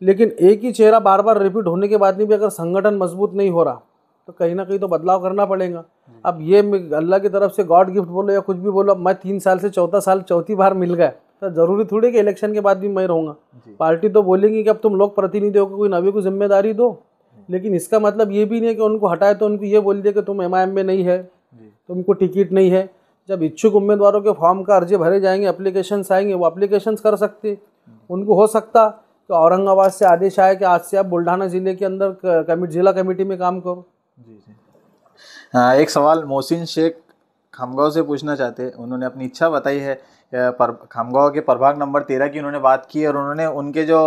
लेकिन एक ही चेहरा बार बार रिपीट होने के बाद भी अगर संगठन मजबूत नहीं हो रहा तो कहीं ना कहीं तो बदलाव करना पड़ेगा। अब ये अल्लाह की तरफ से गॉड गिफ्ट बोलो या कुछ भी बोलो, मैं 3 साल से चौथी बार मिल गया, तो ज़रूरी थोड़ी कि इलेक्शन के बाद भी मैं रहूँगा। पार्टी तो बोलेंगी कि अब तुम लोग प्रतिनिधि हो, कोई नवी को जिम्मेदारी दो, लेकिन इसका मतलब ये भी नहीं है कि उनको हटाए तो उनको ये बोल दिया कि तुम MIM में नहीं है, तुमको टिकट नहीं है। जब इच्छुक उम्मीदवारों के फॉर्म का अर्जी भरे जाएंगे, एप्लीकेशंस आएंगे, वो एप्लीकेशंस कर सकते। उनको हो सकता तो औरंगाबाद से आदेश आया कि आज से आप बुल्ढाना ज़िले के अंदर जिला कमेटी में काम करो। एक सवाल मोहसिन शेख खामगांव से पूछना चाहते हैं, उन्होंने अपनी इच्छा बताई है, खामगांव के प्रभाग नंबर 13 की उन्होंने बात की, और उन्होंने उनके जो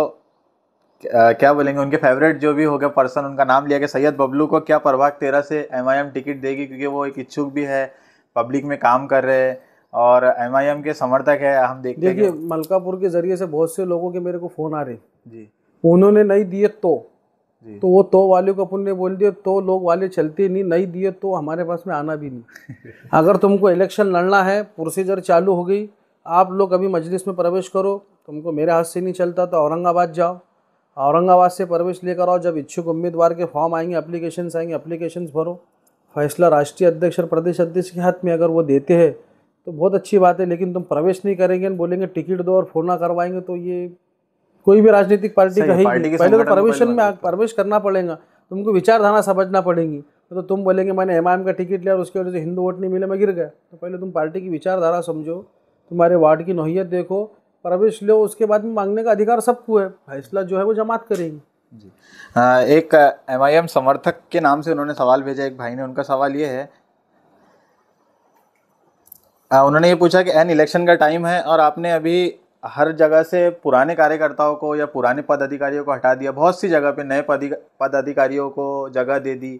क्या बोलेंगे उनके फेवरेट जो भी हो गया पर्सन, उनका नाम लिया कि सैयद बबलू को क्या प्रभाग 13 से MIM टिकट देगी, क्योंकि वो एक इच्छुक भी है, पब्लिक में काम कर रहे हैं और एमआईएम के समर्थक है। हम देखते हैं देखिए, मलकापुर के जरिए से बहुत से लोगों के मेरे को फ़ोन आ रहे जी उन्होंने नहीं दिए जी तो वो तो वाले को अपन ने बोल दिया तो लोग वाले चलते नहीं दिए तो हमारे पास में आना भी नहीं। अगर तुमको इलेक्शन लड़ना है, प्रोसीजर चालू हो गई, आप लोग अभी मजलिस में प्रवेश करो, तुमको मेरे हाथ से नहीं चलता तो औरंगाबाद जाओ, औरंगाबाद से प्रवेश लेकर आओ, जब इच्छुक उम्मीदवार के फॉर्म आएंगे, एप्लीकेशंस आएंगे, एप्लीकेशंस भरो, फैसला राष्ट्रीय अध्यक्ष और प्रदेश अध्यक्ष के हाथ में अगर वो देते हैं तो बहुत अच्छी बात है। लेकिन तुम प्रवेश नहीं करेंगे, बोलेंगे टिकट दो और फोना करवाएंगे, तो ये कोई भी राजनीतिक पार्टी सही है, कहेगी। पार्टी के पहले तो संगठन को प्रवेशन पहले में प्रवेश करना पड़ेगा, तुमको विचारधारा समझना पड़ेगी। तो तुम बोलेंगे मैंने एमआईएम का टिकट लिया और उसकी वजह से हिंदू वोट नहीं मिले, मैं गिर गया। तो पहले तुम पार्टी की विचारधारा समझो, तुम्हारे वार्ड की नौहियत देखो, प्रवेश लो, उसके बाद में मांगने का अधिकार सबको है, फैसला जो है वो जमात करेगी जी। एक एमआईएम समर्थक के नाम से उन्होंने सवाल भेजा एक भाई ने। उनका सवाल ये है, उन्होंने ये पूछा कि एन इलेक्शन का टाइम है और आपने अभी हर जगह से पुराने कार्यकर्ताओं को या पुराने पदाधिकारियों को हटा दिया, बहुत सी जगह पे नए पदाधिकारियों को जगह दे दी,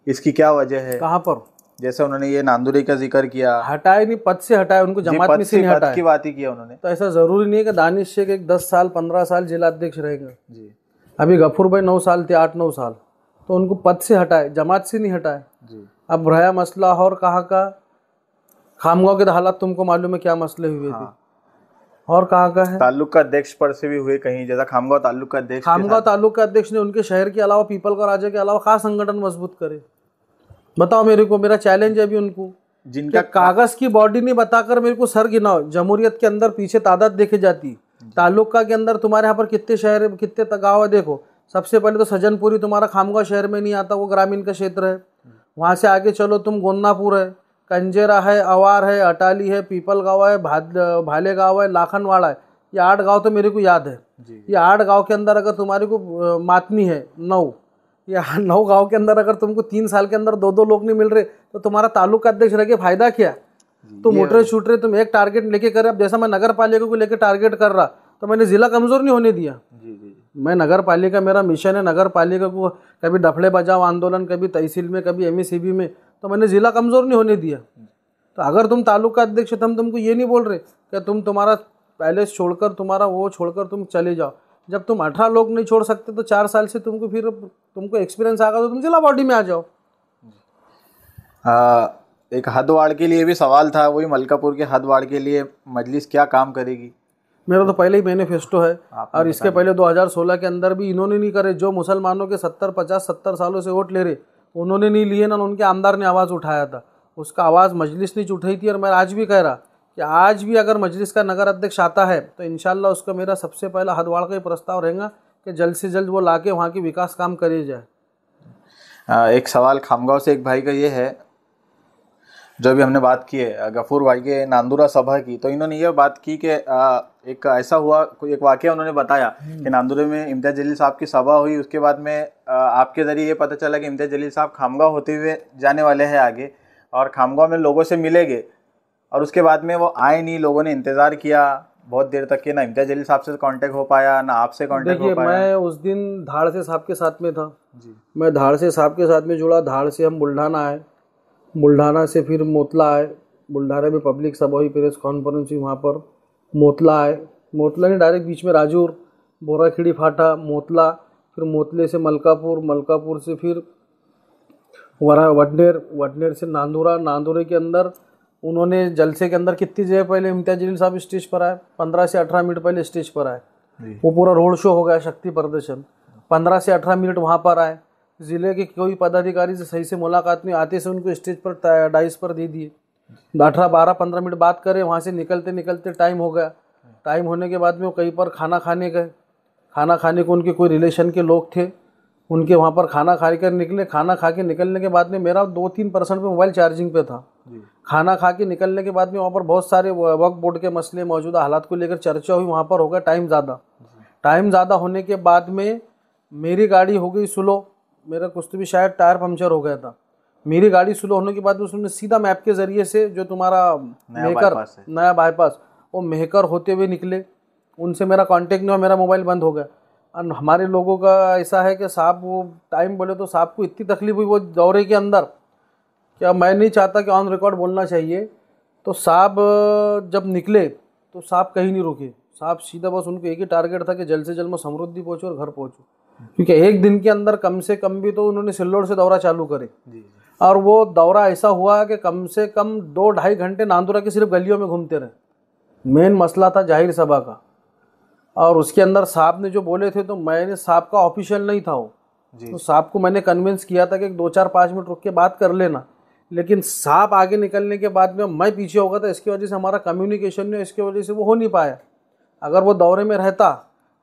इसकी क्या वजह है? कहाँ पर? जैसे उन्होंने ये नांदुरी का जिक्र किया। हटाए नहीं, पद से हटाए, उनको जमात में से नहीं हटाए। पद की बात ही किया उन्होंने। तो ऐसा जरूरी नहीं है कि दानिश शेख एक 10 साल 15 साल जिला अध्यक्ष रहेगा जी। अभी गफूर भाई 9 साल थे, 8-9 साल, तो उनको पद से हटाए, जमात से नहीं हटाए जी। अब रहा मसला और कहाँ का, खामगांव के हालात तुमको मालूम है क्या मसले हुए थे, और कहाँ का है, ताल्लुक का अध्यक्ष पर से भी हुए कहीं, जैसा खामगांव ताल्लुक का अध्यक्ष। खामगांव ताल्लुक के अध्यक्ष ने उनके शहर के अलावा पीपल का राजा के अलावा कहाँ संगठन मजबूत करे? बताओ मेरे को, मेरा चैलेंज है अभी उनको, जिनका कागज की बॉडी नहीं बताकर मेरे को सर गिनाओ। जमहूरियत के अंदर पीछे तादाद देखे जाती, तालुका के अंदर तुम्हारे यहाँ पर कितने शहर है, कितने गाँव है, देखो। सबसे पहले तो सज्जनपुरी तुम्हारा खामगांव शहर में नहीं आता, वो ग्रामीण का क्षेत्र है। वहाँ से आगे चलो तुम, गोन्नापुर है, कंजेरा है, अवार है, अटाली है, पीपल गाँव है, भाले गाँव है, लाखनवाड़ा है। ये 8 गाँव तो मेरे को याद है। ये 8 गाँव के अंदर अगर तुम्हारे को मातनी है 9, या 9 गांव के अंदर अगर तुमको 3 साल के अंदर 2-2 लोग नहीं मिल रहे तो तुम्हारा तालुका अध्यक्ष रह के फायदा क्या? तुम मोटरे छूट रहे, तुम एक टारगेट लेके कर रहे। अब जैसा मैं नगर पालिका को लेकर टारगेट कर रहा तो मैंने जिला कमजोर नहीं होने दिया। मैं नगर पालिका, मेरा मिशन है नगर पालिका को कभी डफड़े बजाओ आंदोलन, कभी तहसील में, कभी एमईसीबी में, तो मैंने जिला कमजोर नहीं होने दिया। तो अगर तुम तालुका अध्यक्ष, हम तुमको ये नहीं बोल रहे कि तुम तुम्हारा पैलेस छोड़कर, तुम्हारा वो छोड़कर तुम चले जाओ। जब तुम 18 लोग नहीं छोड़ सकते तो 4 साल से तुमको एक्सपीरियंस आएगा तो तुम जिला बॉडी में आ जाओ। एक हदवाड़ के लिए भी सवाल था, वही मलकापुर के हदवाड़ के लिए मजलिस क्या काम करेगी? मेरा तो पहले ही मैनिफेस्टो है, और इसके पहले 2016 के अंदर भी इन्होंने नहीं करे। जो मुसलमानों के 70 सालों से वोट ले रहे उन्होंने नहीं लिए ना, उनके आमदार ने आवाज़ उठाया था, उसका आवाज़ मजलिस ने उठाई थी। और मैं आज भी कह रहा कि आज भी अगर मजलिस का नगर अध्यक्ष आता है तो इंशाल्लाह उसका मेरा सबसे पहला हदवाड़ का ही प्रस्ताव रहेगा कि जल्द से जल्द वो लाके वहाँ की विकास काम करे जाए। एक सवाल खामगांव से एक भाई का ये है, जो भी हमने बात की है गफूर भाई के नांदुरा सभा की, तो इन्होंने ये बात की कि एक ऐसा हुआ, एक वाकया उन्होंने बताया कि नांदुरे में इम्तियाज जलील साहब की सभा हुई, उसके बाद में आपके ज़रिए ये पता चला कि इम्तियाज जलील साहब खामगांव होते हुए जाने वाले हैं आगे, और खामगांव में लोगों से मिलेंगे, और उसके बाद में वो आए नहीं। लोगों ने इंतज़ार किया बहुत देर तक के, ना इम्तियाज जलील साहब से कांटेक्ट हो पाया, ना आपसे कांटेक्ट हो पाया। मैं उस दिन धाड़ से साहब के साथ में था जी। मैं धाड़ से साहब के साथ में जुड़ा, धाड़ से हम बुल्ढाना आए, बुल्ढाना से फिर मोतला आए, बुल्ढाना में पब्लिक सभा हुई, प्रेस कॉन्फ्रेंस हुई, वहाँ पर मोतला आए, मोतला ने डायरेक्ट बीच में राजूर, बोराखेड़ी फाटा, मोतला, फिर मोतले से मलकापुर, मलकापुर से फिर वडनेर, वडनेर से नांदुरा, नांदुरे के अंदर उन्होंने जलसे के अंदर कितनी देर पहले इम्तियाज जलील साहब स्टेज पर आए, 15 से 18 मिनट पहले स्टेज पर आए। वो पूरा रोड शो हो गया, शक्ति प्रदर्शन, 15 से 18 मिनट वहाँ पर आए। ज़िले के कोई पदाधिकारी से सही से मुलाकात नहीं, आते से उनको स्टेज पर डाइस पर दे दिए, 12-15 मिनट बात करें, वहाँ से निकलते निकलते टाइम हो गया। टाइम होने के बाद में वो कहीं पर खाना खाने गए, खाना खाने को उनके कोई रिलेशन के लोग थे, उनके वहाँ पर खाना खा कर निकले। खाना खा के निकलने के बाद में मेरा 2-3% पे मोबाइल चार्जिंग पे था। खाना खा के निकलने के बाद में वहाँ पर बहुत सारे वक्फ बोर्ड के मसले, मौजूदा हालात को लेकर चर्चा हुई, वहाँ पर हो गया टाइम ज़्यादा होने के बाद में मेरी गाड़ी हो गई स्लो, मेरा कुछ तो भी शायद टायर पंचर हो गया था। मेरी गाड़ी स्लो होने के बाद में उसने सीधा मैप के ज़रिए से जो तुम्हारा नया बाईपास, वो मेहकर होते हुए निकले, उनसे मेरा कांटेक्ट नहीं हुआ, मेरा मोबाइल बंद हो गया। और हमारे लोगों का ऐसा है कि साहब वो टाइम बोले तो साहब को इतनी तकलीफ हुई वो दौरे के अंदर, क्या मैं नहीं चाहता कि ऑन रिकॉर्ड बोलना चाहिए तो साहब जब निकले तो साहब कहीं नहीं रुके। साहब सीधा बस उनको एक ही टारगेट था कि जल्द से जल्द मैं समृद्धि पहुँचूँ और घर पहुँचूँ, क्योंकि एक दिन के अंदर कम से कम भी तो उन्होंने सिल्लोड से दौरा चालू करे। और वो दौरा ऐसा हुआ कि कम से कम 2-2.5 घंटे नांदुरा की सिर्फ गलियों में घूमते रहे। मेन मसला था जाहिर सभा का, और उसके अंदर साहब ने जो बोले थे तो मैंने साहब का ऑफिशियल नहीं था वो, तो साहब को मैंने कन्विंस किया था कि 2-4-5 मिनट रुक के बात कर लेना, लेकिन साहब आगे निकलने के बाद में मैं पीछे हो गया था। इसकी वजह से हमारा कम्युनिकेशन में इसकी वजह से वो हो नहीं पाया। अगर वो दौरे में रहता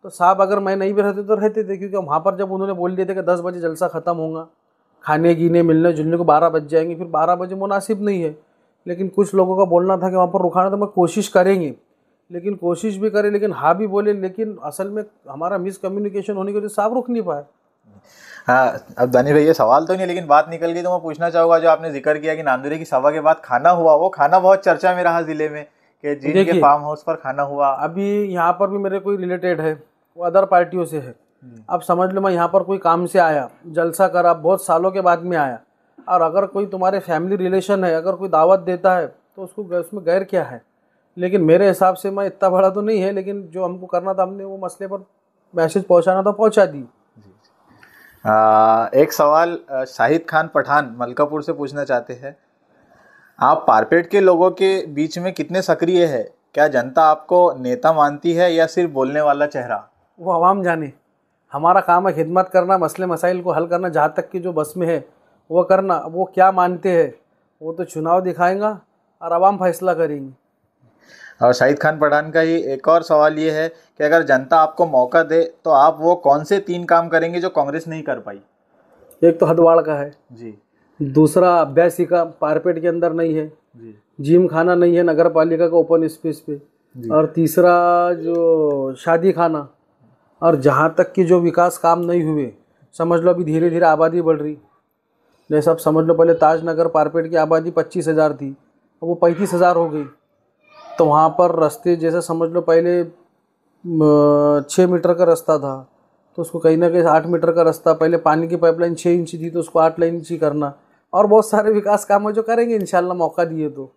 तो साहब, अगर मैं नहीं भी रहते तो रहते थे, क्योंकि वहाँ पर जब उन्होंने बोल दिया था कि 10 बजे जलसा ख़त्म होगा, खाने गीने मिलने जुलने को 12 बज जाएंगे, फिर 12 बजे मुनासिब नहीं है। लेकिन कुछ लोगों का बोलना था कि वहाँ पर रुकाना, तो मैं कोशिश करेंगे, लेकिन कोशिश भी करें, लेकिन हाँ भी बोले, लेकिन असल में हमारा मिसकम्युनिकेशन होने की वजह से साहब रुक नहीं पाए। हाँ, अब दानिश भाई ये सवाल तो नहीं, लेकिन बात निकल गई तो मैं पूछना चाहूँगा, जो आपने जिक्र किया कि नांदुरे की सभा के बाद खाना हुआ, वो खाना बहुत चर्चा में रहा जिले में कि जींद के फार्म हाउस पर खाना हुआ। अभी यहाँ पर भी मेरे कोई रिलेटेड है, वो अदर पार्टियों से है। अब समझ लो मैं यहाँ पर कोई काम से आया, जलसा करा, बहुत सालों के बाद में आया, और अगर कोई तुम्हारे फैमिली रिलेशन है, अगर कोई दावत देता है तो उसको उसमें गैर क्या है। लेकिन मेरे हिसाब से मैं इतना बड़ा तो नहीं है, लेकिन जो हमको करना था हमने वो मसले पर मैसेज पहुँचाना था, पहुँचा दी। एक सवाल शाहिद खान पठान मलकापुर से पूछना चाहते हैं, आप पारपेट के लोगों के बीच में कितने सक्रिय है? क्या जनता आपको नेता मानती है या सिर्फ बोलने वाला चेहरा? वो आवाम जाने। हमारा काम है खिदमत करना, मसले मसाइल को हल करना, जहाँ तक कि जो बस में है वो करना। वो क्या मानते हैं वो तो चुनाव दिखाएगा और आवाम फैसला करेंगे। और शाहिद खान पठान का ही एक और सवाल ये है कि अगर जनता आपको मौका दे तो आप वो कौन से 3 काम करेंगे जो कांग्रेस नहीं कर पाई? एक तो हदवाड़ का है जी, दूसरा अभ्यासी का पारपेट के अंदर नहीं है जी, जिम खाना नहीं है नगर पालिका का ओपन स्पेस पे, और तीसरा जो शादी खाना। और जहाँ तक कि जो विकास काम नहीं हुए, समझ लो अभी धीरे धीरे आबादी बढ़ रही। जैसे आप समझ लो पहले ताजनगर पारपेट की आबादी 25,000 थी, अब वो 35,000 हो गई। तो वहाँ पर रास्ते जैसे समझ लो पहले 6 मीटर का रास्ता था, तो उसको कहीं ना कहीं 8 मीटर का रास्ता, पहले पानी की पाइपलाइन 6 इंच थी तो उसको 8 इंच ही करना, और बहुत सारे विकास काम है जो करेंगे इंशाल्लाह मौका दिए तो।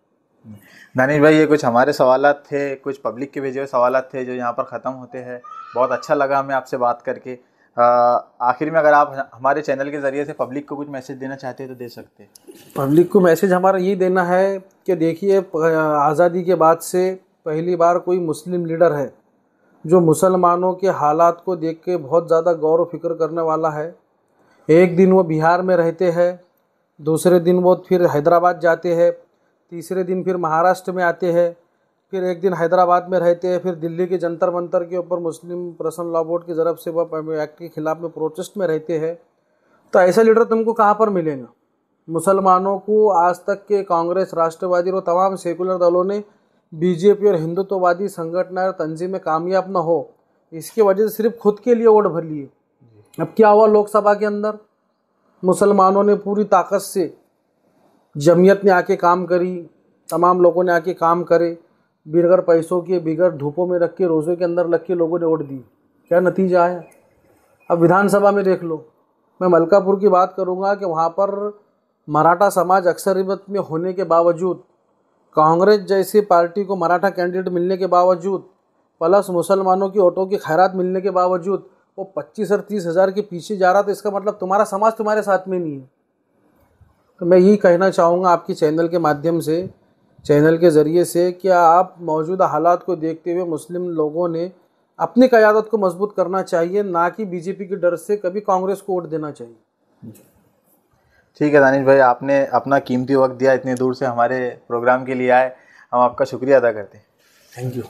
दानिश भाई, ये कुछ हमारे सवालात थे, कुछ पब्लिक के भेजे हुए सवालात थे जो यहाँ पर ख़त्म होते हैं। बहुत अच्छा लगा हमें आपसे बात करके। आखिर में अगर आप हमारे चैनल के ज़रिए से पब्लिक को कुछ मैसेज देना चाहते हैं तो दे सकते हैं। पब्लिक को मैसेज हमारा यही देना है कि देखिए, आज़ादी के बाद से पहली बार कोई मुस्लिम लीडर है जो मुसलमानों के हालात को देख के बहुत ज़्यादा गौर व फिक्र करने वाला है। एक दिन वो बिहार में रहते हैं, दूसरे दिन वो फिर हैदराबाद जाते हैं, तीसरे दिन फिर महाराष्ट्र में आते हैं, फिर एक दिन हैदराबाद में रहते हैं, फिर दिल्ली के जंतर मंतर के ऊपर मुस्लिम पर्सनल लॉ बोर्ड की तरफ से वह एक्ट के खिलाफ में प्रोटेस्ट में रहते हैं। तो ऐसा लीडर तुमको कहाँ पर मिलेगा? मुसलमानों को आज तक के कांग्रेस, राष्ट्रवादी और तमाम सेकुलर दलों ने, बीजेपी और हिंदुत्ववादी संगठन और तंजीमें कामयाब ना हो, इसकी वजह से सिर्फ खुद के लिए वोट भर लिए। अब क्या हुआ, लोकसभा के अंदर मुसलमानों ने पूरी ताकत से, जमीयत ने आके काम करी, तमाम लोगों ने आके काम करे, बगैर पैसों के, बगैर धूपों में रख के, रोज़ों के अंदर रख के लोगों ने वोट दी। क्या नतीजा आया? अब विधानसभा में देख लो, मैं मलकापुर की बात करूंगा कि वहाँ पर मराठा समाज अक्सरियत में होने के बावजूद, कांग्रेस जैसी पार्टी को मराठा कैंडिडेट मिलने के बावजूद, प्लस मुसलमानों की वोटों की खैरात मिलने के बावजूद वो 25 और 30 हज़ार के पीछे जा रहा। तो इसका मतलब तुम्हारा समाज तुम्हारे साथ में नहीं है। तो मैं यही कहना चाहूँगा आपकी चैनल के माध्यम से, चैनल के ज़रिए से, क्या आप मौजूदा हालात को देखते हुए मुस्लिम लोगों ने अपनी क़यादत को मजबूत करना चाहिए, ना कि बीजेपी के डर से कभी कांग्रेस को वोट देना चाहिए। ठीक है दानिश भाई, आपने अपना कीमती वक्त दिया, इतनी दूर से हमारे प्रोग्राम के लिए आए, हम आपका शुक्रिया अदा करते हैं। Thank you.